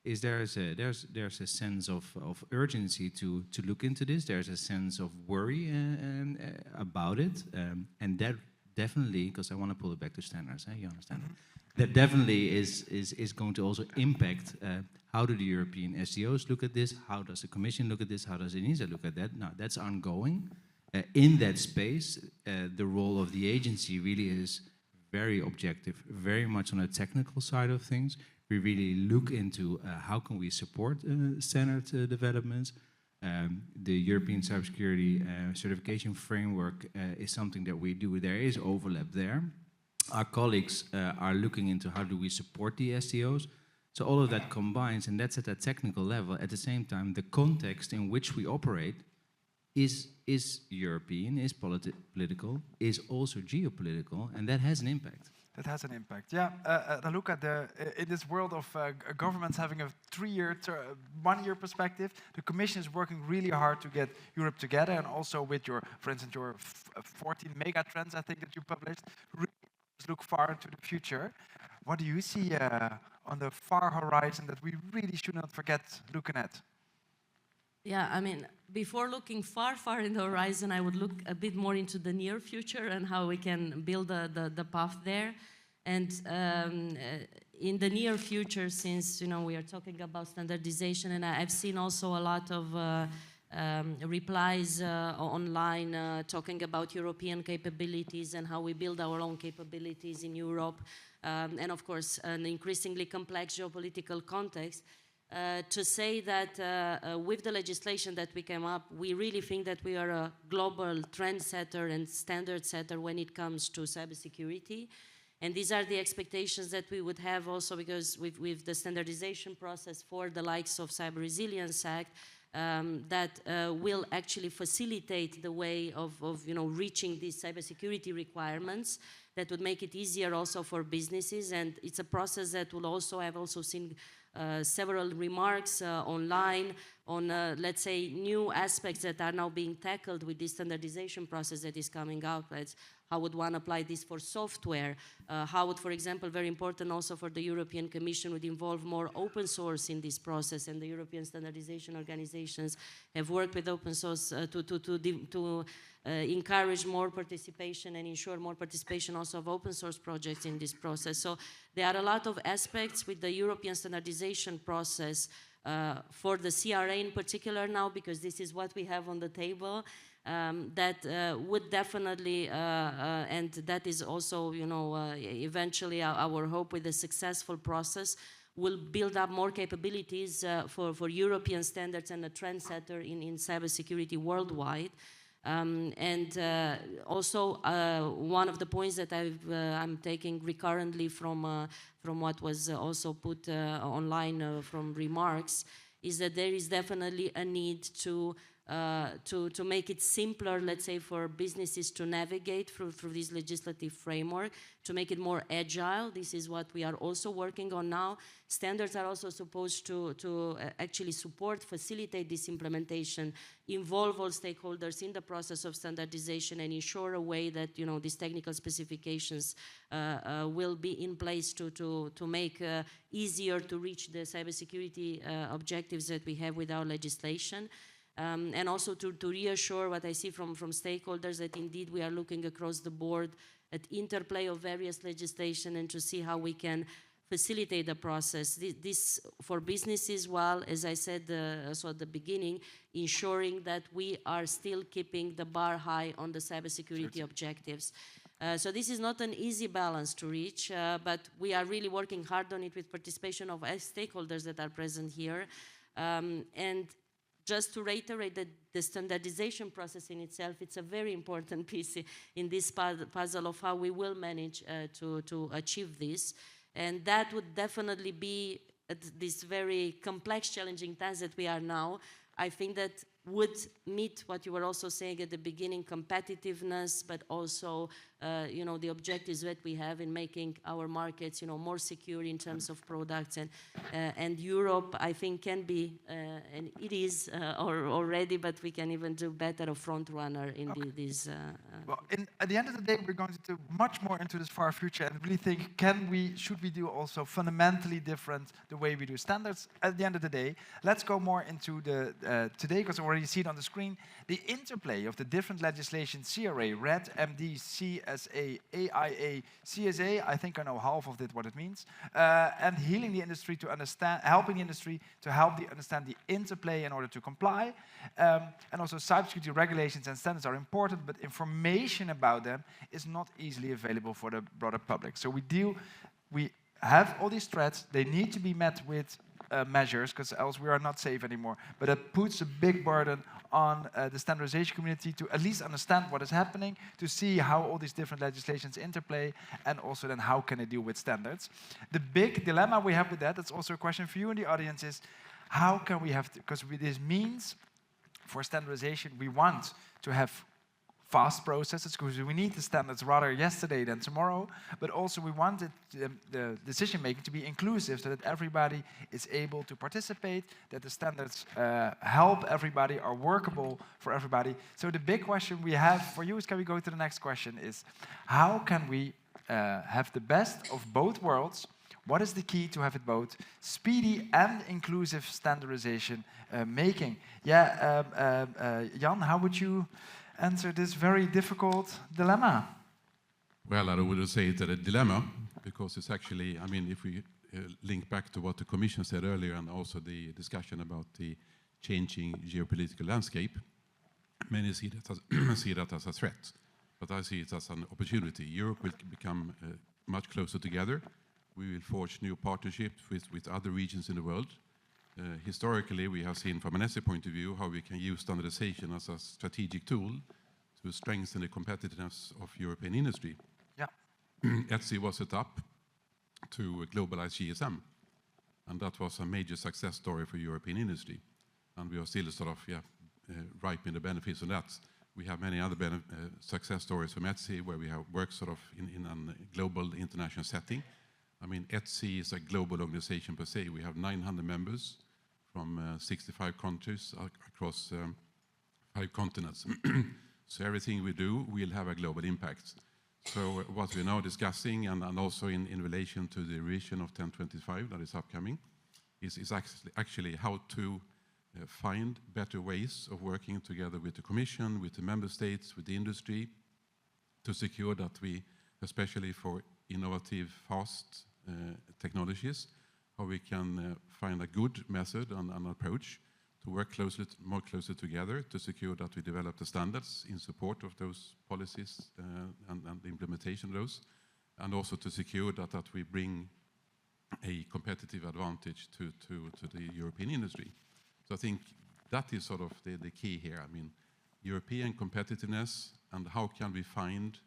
Speaker 10: is there's a sense of urgency to look into this. There's a sense of worry about it, and that definitely, because I want to pull it back to standards, you understand? That definitely is going to also impact how do the European SDOs look at this, how does the Commission look at this, how does ENISA look at that? Now, that's ongoing. In that space, the role of the agency really is very objective, very much on the technical side of things. We really look into how can we support standard developments. The European Cybersecurity Certification Framework is something that we do. There is overlap there. Our colleagues are looking into how do we support the SDOs. So all of that combines, and that's at a technical level. At the same time, the context in which we operate is European, is political, is also geopolitical, and that has an impact.
Speaker 1: That has an impact, yeah. I look at in this world of governments having a 3-year, 1-year perspective, the Commission is working really hard to get Europe together, and also with your, for instance, your 14 mega trends, I think, that you published, really look far into the future. What do you see on the far horizon that we really should not forget looking at?
Speaker 8: Yeah, I mean, before looking far, far in the horizon, I would look a bit more into the near future and how we can build the path there. And in the near future, since we are talking about standardization, and I've seen also a lot of replies online talking about European capabilities and how we build our own capabilities in Europe, and of course, an increasingly complex geopolitical context. To say that with the legislation that we came up, we really think that we are a global trendsetter and standard setter when it comes to cybersecurity. And these are the expectations that we would have also, because with the standardization process for the likes of Cyber Resilience Act, that will actually facilitate the way of reaching these cybersecurity requirements that would make it easier also for businesses. And it's a process that will also have also seen several remarks online on, let's say, new aspects that are now being tackled with this standardization process that is coming out. How would one apply this for software? How would, for example, very important also for the European Commission, would involve more open source in this process, and the European Standardisation Organisations have worked with open source to encourage more participation and ensure more participation also of open source projects in this process. So there are a lot of aspects with the European standardization process for the CRA in particular now, because this is what we have on the table, that would definitely, and that is also, eventually our hope with a successful process, will build up more capabilities for European standards and a trendsetter in cybersecurity worldwide. And also one of the points that I'm taking recurrently from what was also put online from remarks is that there is definitely a need to make it simpler, let's say, for businesses to navigate through this legislative framework, to make it more agile. This is what we are also working on now. Standards are also supposed to actually support, facilitate this implementation, involve all stakeholders in the process of standardization, and ensure a way that these technical specifications will be in place to make easier to reach the cybersecurity objectives that we have with our legislation. And also to reassure what I see from stakeholders that indeed we are looking across the board at interplay of various legislation and to see how we can facilitate the process. This for businesses, well, as I said also at the beginning, ensuring that we are still keeping the bar high on the cybersecurity objectives. So this is not an easy balance to reach, but we are really working hard on it with participation of stakeholders that are present here. And just to reiterate that the standardization process in itself, it's a very important piece in this puzzle of how we will manage to achieve this. And that would definitely be, at this very complex, challenging times that we are now, I think that would meet what you were also saying at the beginning, competitiveness, but also, you know, the objectives that we have in making our markets, you know, more secure in terms of products. And Europe, I think, can be, and it is already, but we can even do better, a front runner in these.
Speaker 1: Well, at the end of the day, we're going to do much more into this far future and really think, should we do also fundamentally different the way we do standards? At the end of the day, let's go more into the, today, because I already see it on the screen, the interplay of the different legislation, CRA, RED, MD, CSA, AIA, CSA, I think I know half of it, what it means, and healing the industry to understand, helping the industry to understand the interplay in order to comply. And also cybersecurity regulations and standards are important, but information about them is not easily available for the broader public. So we have all these threats, they need to be met with measures, because else we are not safe anymore. But it puts a big burden on the standardization community to at least understand what is happening, to see how all these different legislations interplay, and also then how can they deal with standards. The big dilemma we have with that, that's also a question for you in the audience, is how can we have, because this means for standardization, we want to have fast processes, because we need the standards rather yesterday than tomorrow, but also we want the decision making to be inclusive so that everybody is able to participate, that the standards help everybody, are workable for everybody. So the big question we have for you is, can we go to the next question, is how can we have the best of both worlds? What is the key to have it both speedy and inclusive standardization making? Yeah, Jan, how would you answer this very difficult dilemma?
Speaker 9: Well, I wouldn't say it's a dilemma, because it's actually, I mean, if we link back to what the Commission said earlier and also the discussion about the changing geopolitical landscape, many see that as a threat, but I see it as an opportunity. Europe will become much closer together. We will forge new partnerships with other regions in the world. Historically, we have seen from an ETSI point of view how we can use standardization as a strategic tool to strengthen the competitiveness of European industry.
Speaker 1: Yeah.
Speaker 9: ETSI was set up to globalize GSM, and that was a major success story for European industry. And we are still sort of reaping the benefits of that. We have many other success stories from ETSI where we have worked sort of in a global international setting. I mean, ETSI is a global organization per se. We have 900 members from 65 countries across 5 continents. So everything we do will have a global impact. So what we're now discussing, and also in relation to the revision of 1025 that is upcoming, is actually how to find better ways of working together with the Commission, with the member states, with the industry, to secure that we, especially for innovative, fast technologies, how we can find a good method and approach to work more closely together to secure that we develop the standards in support of those policies and the implementation of those, and also to secure that we bring a competitive advantage to the European industry. So I think that is sort of the key here. I mean, European competitiveness, and how can we find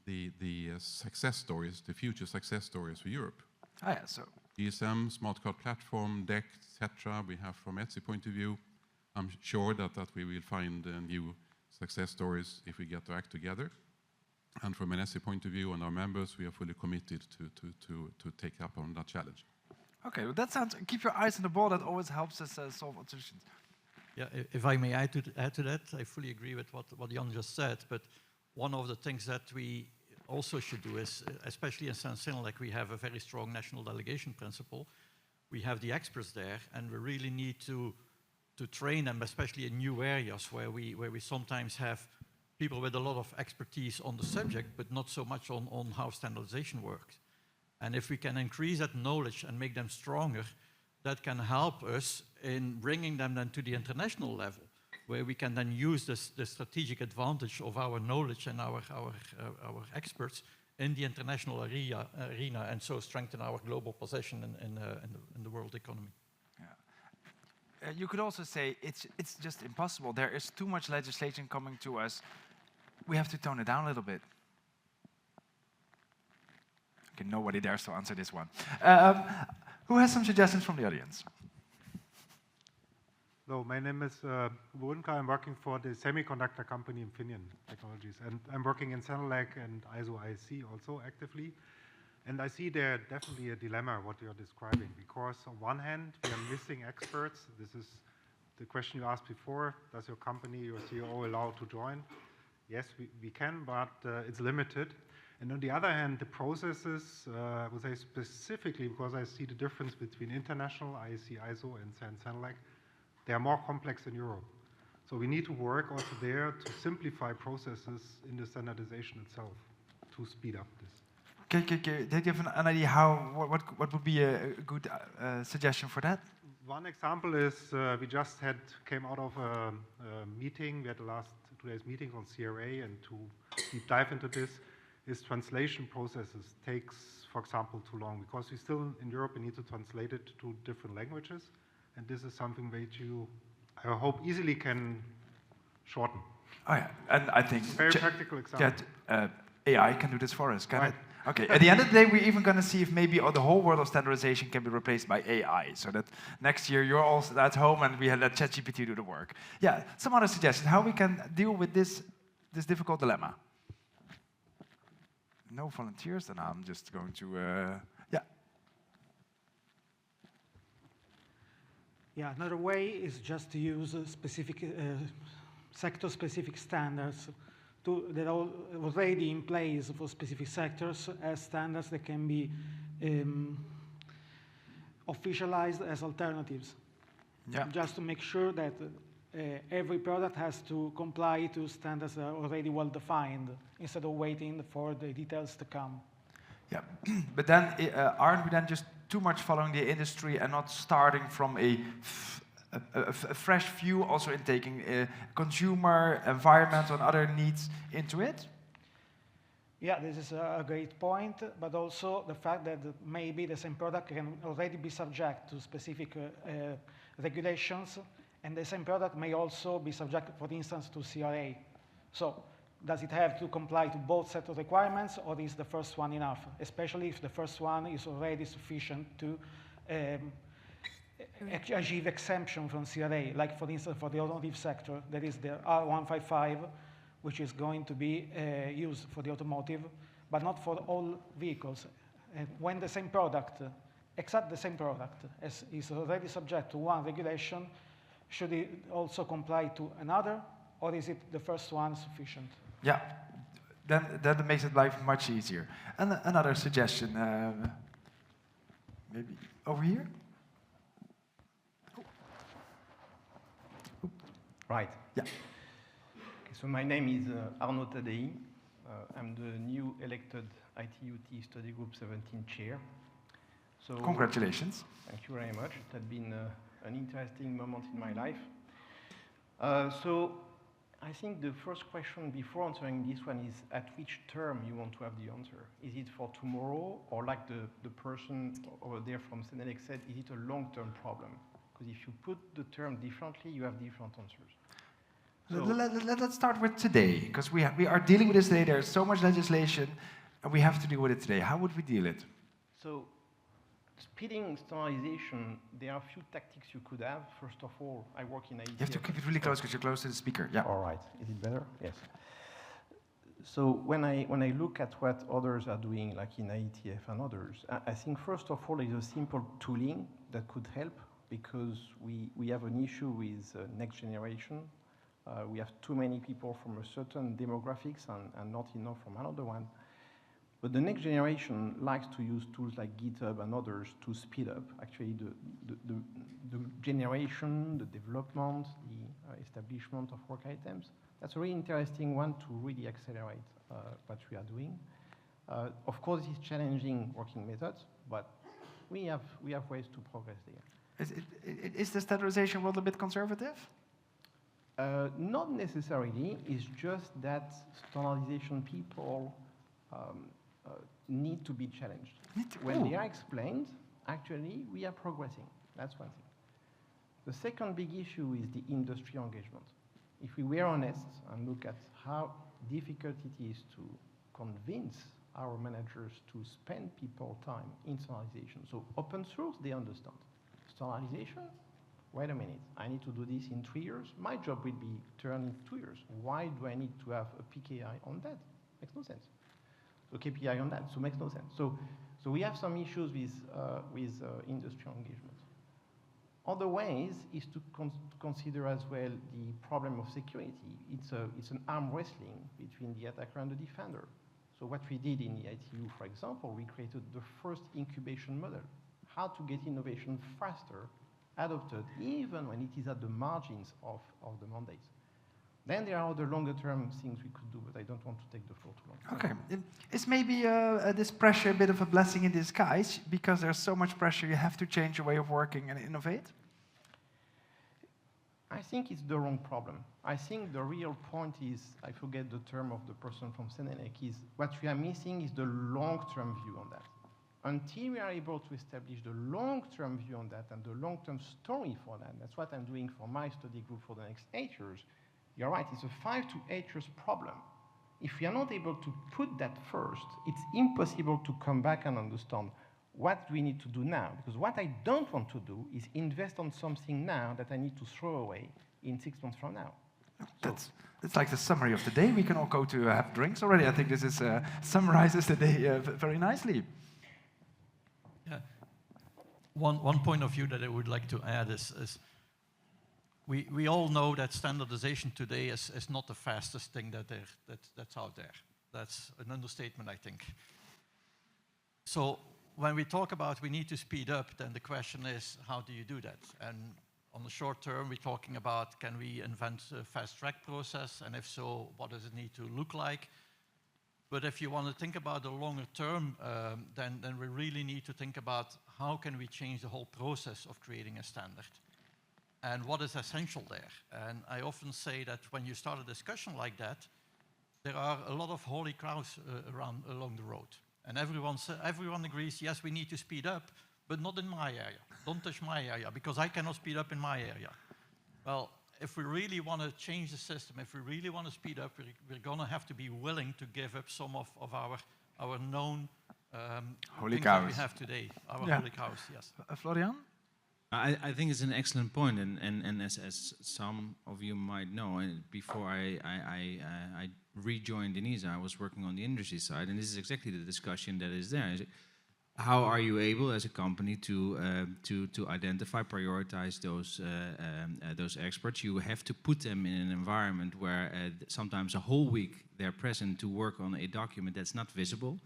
Speaker 9: the success stories, the future success stories for Europe.
Speaker 1: Oh yeah, so
Speaker 9: GSM, Smart Card Platform, DEC, etc. We have from ETSI point of view. I'm sure that we will find new success stories if we get to act together. And from an ETSI point of view and our members, we are fully committed to take up on that challenge.
Speaker 1: Okay, well that sounds, keep your eyes on the ball, that always helps us solve solutions.
Speaker 11: Yeah, if I may add to that, I fully agree with what Jan just said, but one of the things that we also should do is, especially in CENELEC, we have a very strong national delegation principle. We have the experts there, and we really need to train them, especially in new areas where we sometimes have people with a lot of expertise on the subject, but not so much on how standardization works. And if we can increase that knowledge and make them stronger, that can help us in bringing them then to the international level, where we can then use the strategic advantage of our knowledge and our experts in the international arena, and so strengthen our global position in the world economy.
Speaker 1: Yeah. You could also say it's just impossible. There is too much legislation coming to us. We have to tone it down a little bit. Okay, nobody dares to answer this one. Who has some suggestions from the audience?
Speaker 16: Hello, my name is Wunka. I'm working for the semiconductor company Infineon Technologies, and I'm working in CENELEC and ISO IC also actively. And I see there definitely a dilemma what you're describing, because on one hand, we are missing experts. This is the question you asked before. Does your company, your CEO allow to join? Yes, we can, but it's limited. And on the other hand, the processes, I would say specifically, because I see the difference between international IEC, ISO, and CENELEC, they are more complex in Europe. So we need to work also there to simplify processes in the standardization itself to speed up this.
Speaker 1: Did you have an idea what would be a good suggestion for that?
Speaker 16: One example is we just came out of a meeting. We had the last 2 days meeting on CRA, and to deep dive into this is translation processes takes, for example, too long, because we still in Europe we need to translate it to different languages. And this is something that you, I hope, easily can shorten.
Speaker 1: Oh yeah, and I think
Speaker 16: very practical example.
Speaker 1: AI can do this for us, can it? Okay. At the end of the day, we're even going to see if maybe the whole world of standardization can be replaced by AI, so that next year you're all at home and we let ChatGPT do the work. Yeah. Some other suggestions how we can deal with this difficult dilemma. No volunteers, then I'm just going to yeah.
Speaker 17: Yeah, another way is just to use specific sector-specific standards that are already in place for specific sectors as standards that can be officialized as alternatives.
Speaker 1: Yeah.
Speaker 17: Just to make sure that every product has to comply to standards that are already well defined instead of waiting for the details to come.
Speaker 1: Yeah, but then aren't we then just too much following the industry and not starting from a fresh view, also in taking consumer, environmental, and other needs into it?
Speaker 17: Yeah, this is a great point, but also the fact that maybe the same product can already be subject to specific regulations, and the same product may also be subject, for instance, to CRA. So, does it have to comply to both set of requirements, or is the first one enough? Especially if the first one is already sufficient to achieve exemption from CRA, like for instance for the automotive sector, there is the R155, which is going to be used for the automotive, but not for all vehicles. When the same product, except the same product, is already subject to one regulation, should it also comply to another, or is it the first one sufficient?
Speaker 1: Yeah, then that makes it life much easier. And another suggestion, maybe over here?
Speaker 18: Right.
Speaker 1: Yeah.
Speaker 18: Okay, so my name is Arnaud Tadei. I'm the new elected ITUT Study Group 17 chair. So
Speaker 1: congratulations.
Speaker 18: Thank you very much. It had been an interesting moment in my life. So I think the first question before answering this one is at which term you want to have the answer. Is it for tomorrow, or like the person over there from CENELEC said, is it a long-term problem? Because if you put the term differently, you have different answers. So
Speaker 1: let's start with today, because we are dealing with this today. There's so much legislation, and we have to deal with it today. How would we deal it?
Speaker 18: So speeding standardization, there are a few tactics you could have. First of all, I work in IETF.
Speaker 1: You have to keep it really close because you're close to the speaker. Yeah.
Speaker 18: All right. Is it better? Yes. So when I look at what others are doing, like in IETF and others, I think first of all is a simple tooling that could help, because we have an issue with next generation. We have too many people from a certain demographics and not enough from another one. But the next generation likes to use tools like GitHub and others to speed up actually the generation, the development, the establishment of work items. That's a really interesting one to really accelerate what we are doing. Of course, it's challenging working methods, but we have ways to progress there.
Speaker 1: Is the standardization world a bit conservative?
Speaker 18: Not necessarily. It's just that standardization people need to be challenged. When they are explained, actually, we are progressing. That's one thing. The second big issue is the industry engagement. If we were honest and look at how difficult it is to convince our managers to spend people time in standardization. So open source, they understand. Standardization, wait a minute, I need to do this in 3 years. My job will be turned in 2 years. Why do I need to have a PKI on that? Makes no sense. So KPI on that, so makes no sense. So we have some issues with industry engagement. Other ways is to consider as well the problem of security. It's an arm wrestling between the attacker and the defender. So what we did in the ITU, for example, we created the first incubation model. How to get innovation faster adopted, even when it is at the margins of the mandates. Then there are other longer-term things we could do, but I don't want to take the floor too long.
Speaker 1: Okay. Is maybe this pressure a bit of a blessing in disguise? Because there's so much pressure, you have to change your way of working and innovate?
Speaker 18: I think it's the wrong problem. I think the real point is, I forget the term of the person from CENELEC, is what we are missing is the long-term view on that. Until we are able to establish the long-term view on that and the long-term story for that, that's what I'm doing for my study group for the next 8 years. You're right, it's a 5 to 8 years problem. If we are not able to put that first, it's impossible to come back and understand what do we need to do now. Because what I don't want to do is invest on something now that I need to throw away in 6 months from now.
Speaker 1: That's like the summary of the day. We can all go to have drinks already. I think this is summarizes the day very nicely.
Speaker 11: Yeah. One point of view that I would like to add is we all know that standardization today is not the fastest thing that's out there. That's an understatement, I think. So when we talk about we need to speed up, then the question is, how do you do that? And on the short term, we're talking about, can we invent a fast track process? And if so, what does it need to look like? But if you want to think about the longer term, then we really need to think about how can we change the whole process of creating a standard? And what is essential there? And I often say that when you start a discussion like that, there are a lot of holy cows along the road. And everyone agrees, yes, we need to speed up, but not in my area. Don't touch my area, because I cannot speed up in my area. Well, if we really want to change the system, if we really want to speed up, we're going to have to be willing to give up some of our known
Speaker 1: holy
Speaker 11: things
Speaker 1: cows
Speaker 11: that we have today. Our holy cows, yes.
Speaker 1: Florian?
Speaker 10: I think it's an excellent point, and as some of you might know, before I rejoined ENISA, I was working on the industry side, and this is exactly the discussion that is there. How are you able, as a company, to identify, prioritize those experts? You have to put them in an environment where sometimes a whole week they're present to work on a document that's not visible.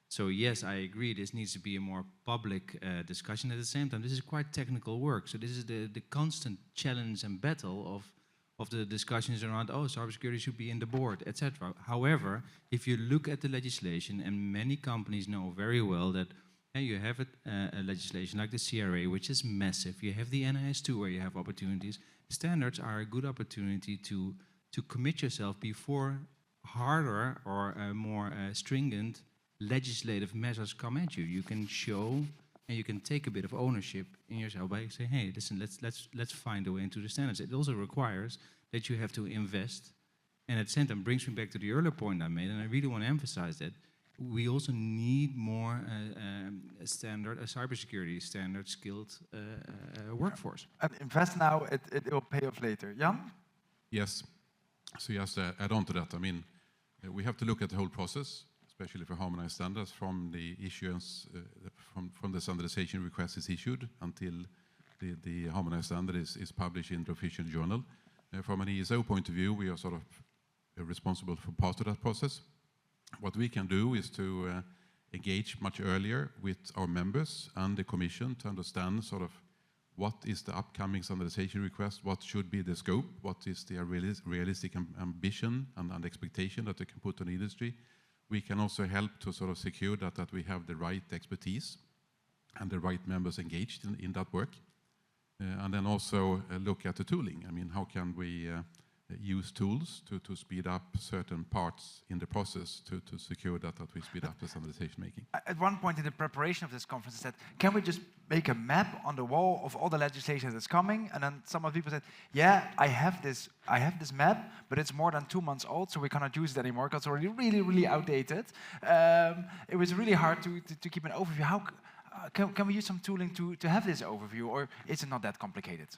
Speaker 10: So yes, I agree, this needs to be a more public discussion. At the same time, this is quite technical work. So this is the constant challenge and battle of the discussions around, oh, cybersecurity should be in the board, etc. However, if you look at the legislation, and many companies know very well that you have a legislation like the CRA, which is massive. You have the NIS2, where you have opportunities. Standards are a good opportunity to commit yourself before harder or more stringent legislative measures come at you. You can show and you can take a bit of ownership in yourself by saying, hey, listen, let's find a way into the standards. It also requires that you have to invest. And at the same time, brings me back to the earlier point I made, and I really want to emphasize that we also need more a cybersecurity standard skilled workforce.
Speaker 1: And invest now, it will pay off later. Jan?
Speaker 9: Yes. So just to add on to that, I mean, we have to look at the whole process, especially for harmonized standards, from the issuance, from the standardization request is issued until the harmonized standard is published in the official journal. From an ESO point of view, we are sort of responsible for part of that process. What we can do is to engage much earlier with our members and the Commission to understand sort of what is the upcoming standardization request, what should be the scope, what is the realistic ambition and expectation that they can put on industry, we can also help to sort of secure that we have the right expertise and the right members engaged in that work. And then also look at the tooling. I mean, how can we use tools to speed up certain parts in the process to secure that we speed up the standardization making?
Speaker 1: At one point in the preparation of this conference, I said, can we just make a map on the wall of all the legislation that's coming? And then some of the people said, yeah, I have this map, but it's more than 2 months old, so we cannot use it anymore because it's already really, really outdated. It was really hard to keep an overview. How can we use some tooling to have this overview, or is it not that complicated?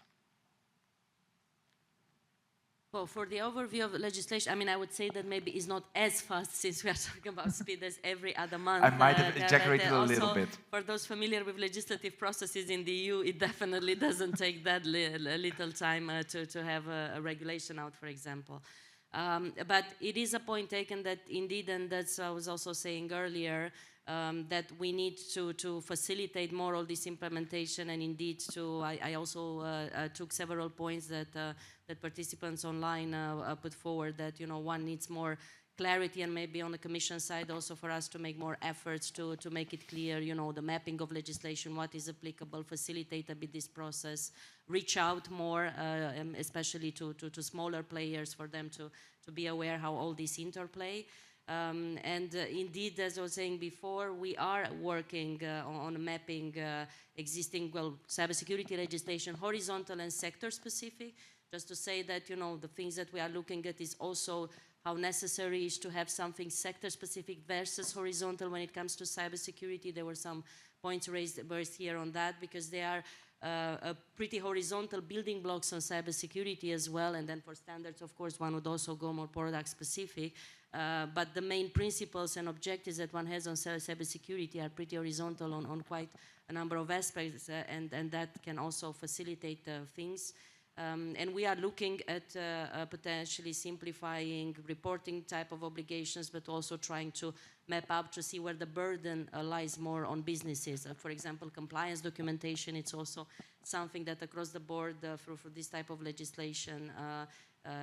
Speaker 8: Well, for the overview of legislation, I mean, I would say that maybe it's not as fast since we are talking about speed as every other month.
Speaker 1: I might have exaggerated a little bit.
Speaker 8: For those familiar with legislative processes in the EU, it definitely doesn't take that little time to have a regulation out, for example. But it is a point taken that indeed, and that's I was also saying earlier, that we need to facilitate more all this implementation, and indeed I also took several points that participants online put forward, that one needs more clarity, and maybe on the Commission side also for us to make more efforts to make it clear, the mapping of legislation, what is applicable, facilitate a bit this process, reach out more, especially to smaller players, for them to be aware how all this interplay. Indeed, as I was saying before, we are working on mapping existing, cybersecurity legislation, horizontal and sector specific, just to say that, the things that we are looking at is also how necessary is to have something sector specific versus horizontal when it comes to cybersecurity. There were some points raised here on that, because they are pretty horizontal building blocks on cybersecurity as well, and then for standards, of course, one would also go more product specific. But the main principles and objectives that one has on cybersecurity are pretty horizontal on quite a number of aspects, and that can also facilitate things. And we are looking at potentially simplifying reporting type of obligations, but also trying to map up to see where the burden lies more on businesses. For example, compliance documentation, it's also something that across the board for this type of legislation,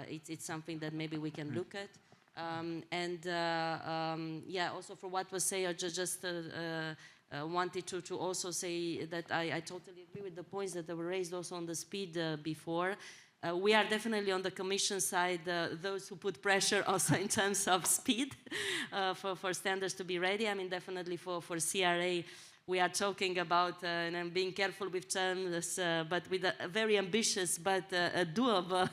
Speaker 8: it's something that maybe we can look at. Yeah, also for what was said, I just wanted to also say that I totally agree with the points that were raised also on the speed before. We are definitely on the Commission side those who put pressure also in terms of speed for standards to be ready. I mean, definitely for CRA, we are talking about, and I'm being careful with terms, but with a very ambitious but a doable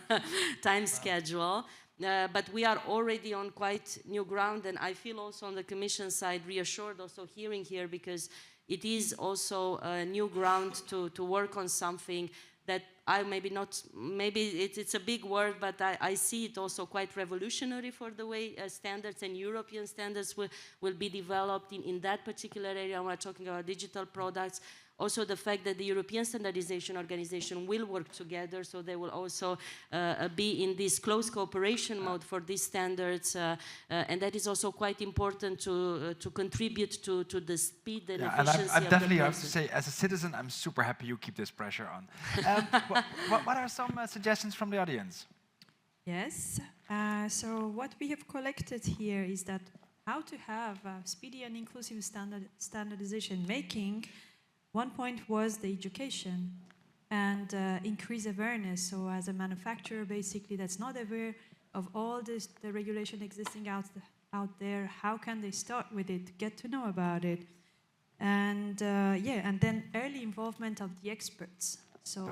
Speaker 8: time schedule. But we are already on quite new ground, and I feel also on the Commission side reassured also hearing here, because it is also new ground to work on something that maybe it's a big word, but I see it also quite revolutionary for the way standards and European standards will be developed in that particular area. We're talking about digital products. Also the fact that the European Standardisation Organization will work together, so they will also be in this close cooperation mode for these standards, and that is also quite important to contribute to the speed and efficiency
Speaker 1: and I definitely
Speaker 2: of the
Speaker 1: have to say, as a citizen, I'm super happy you keep this pressure on. What are some suggestions from the audience?
Speaker 2: Yes, so what we have collected here is that how to have speedy and inclusive standardization making. One point was the education and increase awareness. So as a manufacturer, basically, that's not aware of all the regulation existing out there, how can they start with it, get to know about it? And and then early involvement of the experts. So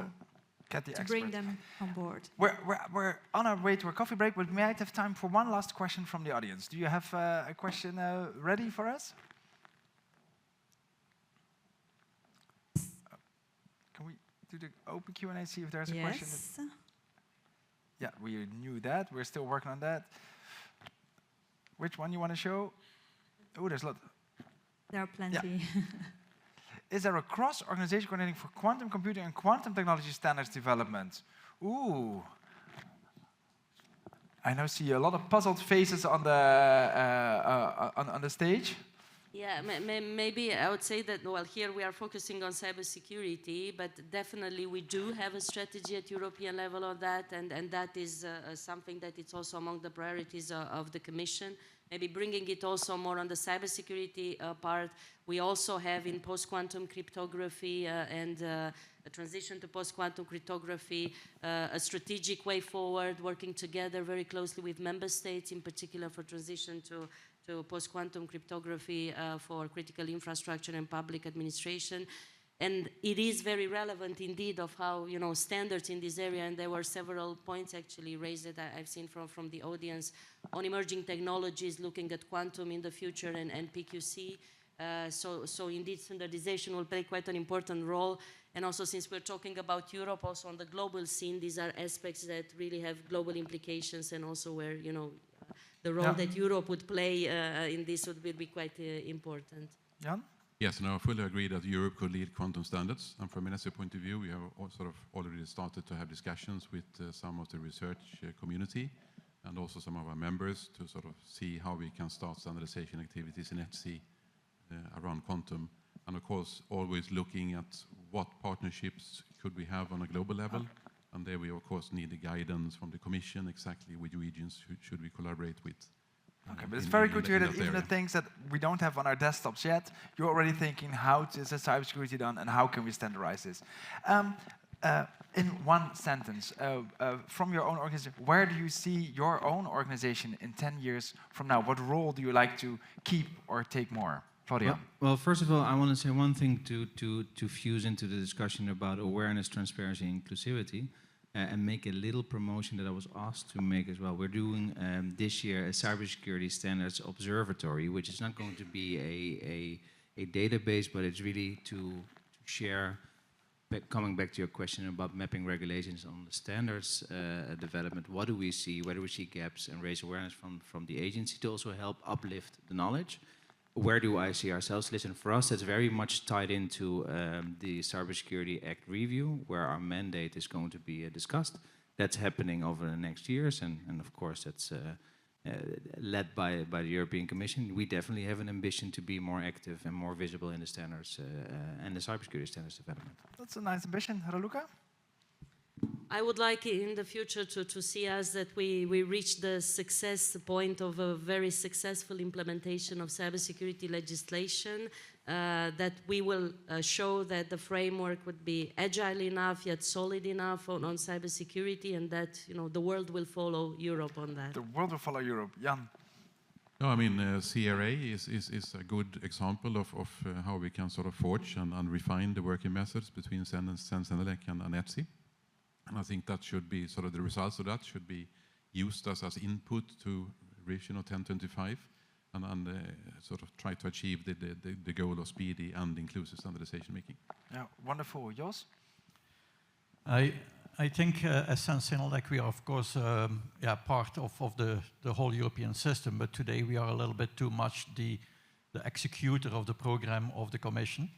Speaker 2: to bring them on board.
Speaker 1: We're on our way to a coffee break, but we might have time for one last question from the audience. Do you have a question ready for us? Can we do the open Q&A, see if there's a question? Yeah, we knew that. We're still working on that. Which one you want to show? Oh, there's a lot.
Speaker 2: There are plenty.
Speaker 1: Yeah. Is there a cross-organization coordinating for quantum computing and quantum technology standards development? Ooh. I now see a lot of puzzled faces on the stage.
Speaker 8: Yeah, maybe I would say that, well, here we are focusing on cybersecurity, but definitely we do have a strategy at European level on that, and that is something that it's also among the priorities of the Commission, maybe bringing it also more on the cybersecurity part. We also have in post-quantum cryptography and a transition to post-quantum cryptography, a strategic way forward, working together very closely with member states, in particular for transition to post-quantum cryptography for critical infrastructure and public administration. And it is very relevant indeed of how, you know, standards in this area, and there were several points actually raised that I've seen from the audience on emerging technologies, looking at quantum in the future and PQC. So indeed standardization will play quite an important role. And also since we're talking about Europe, also on the global scene, these are aspects that really have global implications, and also where, you know, the role that Europe would play in this would be quite important.
Speaker 1: Jan?
Speaker 9: Yes, no, I fully agree that Europe could lead quantum standards. And from an ENISA point of view, we have sort of already started to have discussions with some of the research community and also some of our members to sort of see how we can start standardization activities in ETSI around quantum. And of course, always looking at what partnerships could we have on a global level. And there we, of course, need the guidance from the Commission, exactly which regions should we collaborate with.
Speaker 1: Okay, but it's very good to hear that even the things that we don't have on our desktops yet, you're already thinking how is the cybersecurity done and how can we standardize this. In one sentence, from your own organization, where do you see your own organization in 10 years from now? What role do you like to keep or take more? Florian.
Speaker 10: Well, first of all, I want to say one thing to fuse into the discussion about awareness, transparency, and inclusivity. And make a little promotion that I was asked to make as well. We're doing this year a Cybersecurity Standards Observatory, which is not going to be a database, but it's really to share, coming back to your question about mapping regulations on the standards development, what do we see, where do we see gaps, and raise awareness from the agency to also help uplift the knowledge. Where do I see ourselves? Listen, for us, that's very much tied into the Cybersecurity Act review, where our mandate is going to be discussed. That's happening over the next years, and of course, that's led by the European Commission. We definitely have an ambition to be more active and more visible in the standards and the cybersecurity standards development.
Speaker 1: That's a nice ambition. Raluca?
Speaker 8: I would like in the future to see us that we reach the success point of a very successful implementation of cybersecurity legislation, that we will show that the framework would be agile enough yet solid enough on cybersecurity, and that, you know, the world will follow Europe on that.
Speaker 1: The world will follow Europe. Jan?
Speaker 9: No, I mean, CRA is a good example of how we can sort of forge and refine the working methods between CENELEC and ETSI. And I think that should be sort of the results of that should be used as input to revision of 1025 and sort of try to achieve the goal of speedy and inclusive standardization making.
Speaker 1: Yeah, wonderful. Jos?
Speaker 11: I think as CENELEC we are of course part of the whole European system, but today we are a little bit too much the executor of the program of the Commission.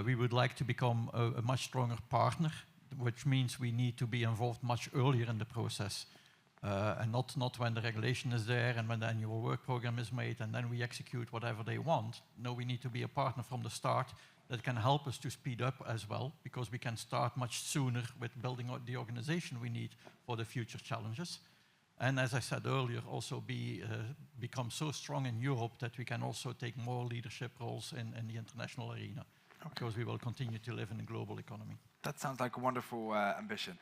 Speaker 11: We would like to become a much stronger partner, which means we need to be involved much earlier in the process, and not when the regulation is there and when the annual work program is made and then we execute whatever they want. No, we need to be a partner from the start that can help us to speed up as well, because we can start much sooner with building out the organization we need for the future challenges. And as I said earlier, also become so strong in Europe that we can also take more leadership roles in the international arena, because we will continue to live in a global economy.
Speaker 1: That sounds like a wonderful ambition.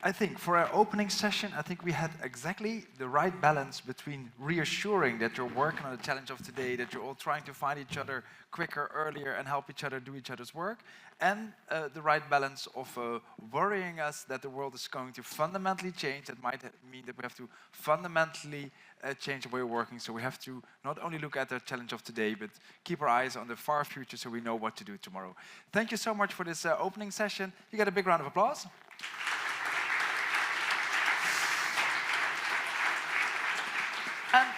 Speaker 1: I think for our opening session, I think we had exactly the right balance between reassuring that you're working on the challenge of today, that you're all trying to find each other quicker, earlier, and help each other do each other's work, and the right balance of worrying us that the world is going to fundamentally change. That might mean that we have to fundamentally change the way we're working. So we have to not only look at the challenge of today, but keep our eyes on the far future so we know what to do tomorrow. Thank you so much for this opening session. You get a big round of applause. And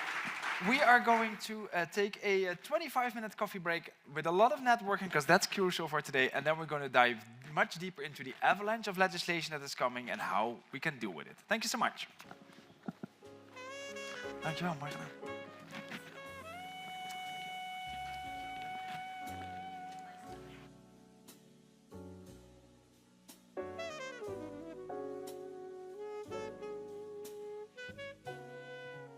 Speaker 1: we are going to take a 25-minute coffee break with a lot of networking, because that's crucial for today. And then we're going to dive much deeper into the avalanche of legislation that is coming and how we can deal with it. Thank you so much. Dankjewel, Marina.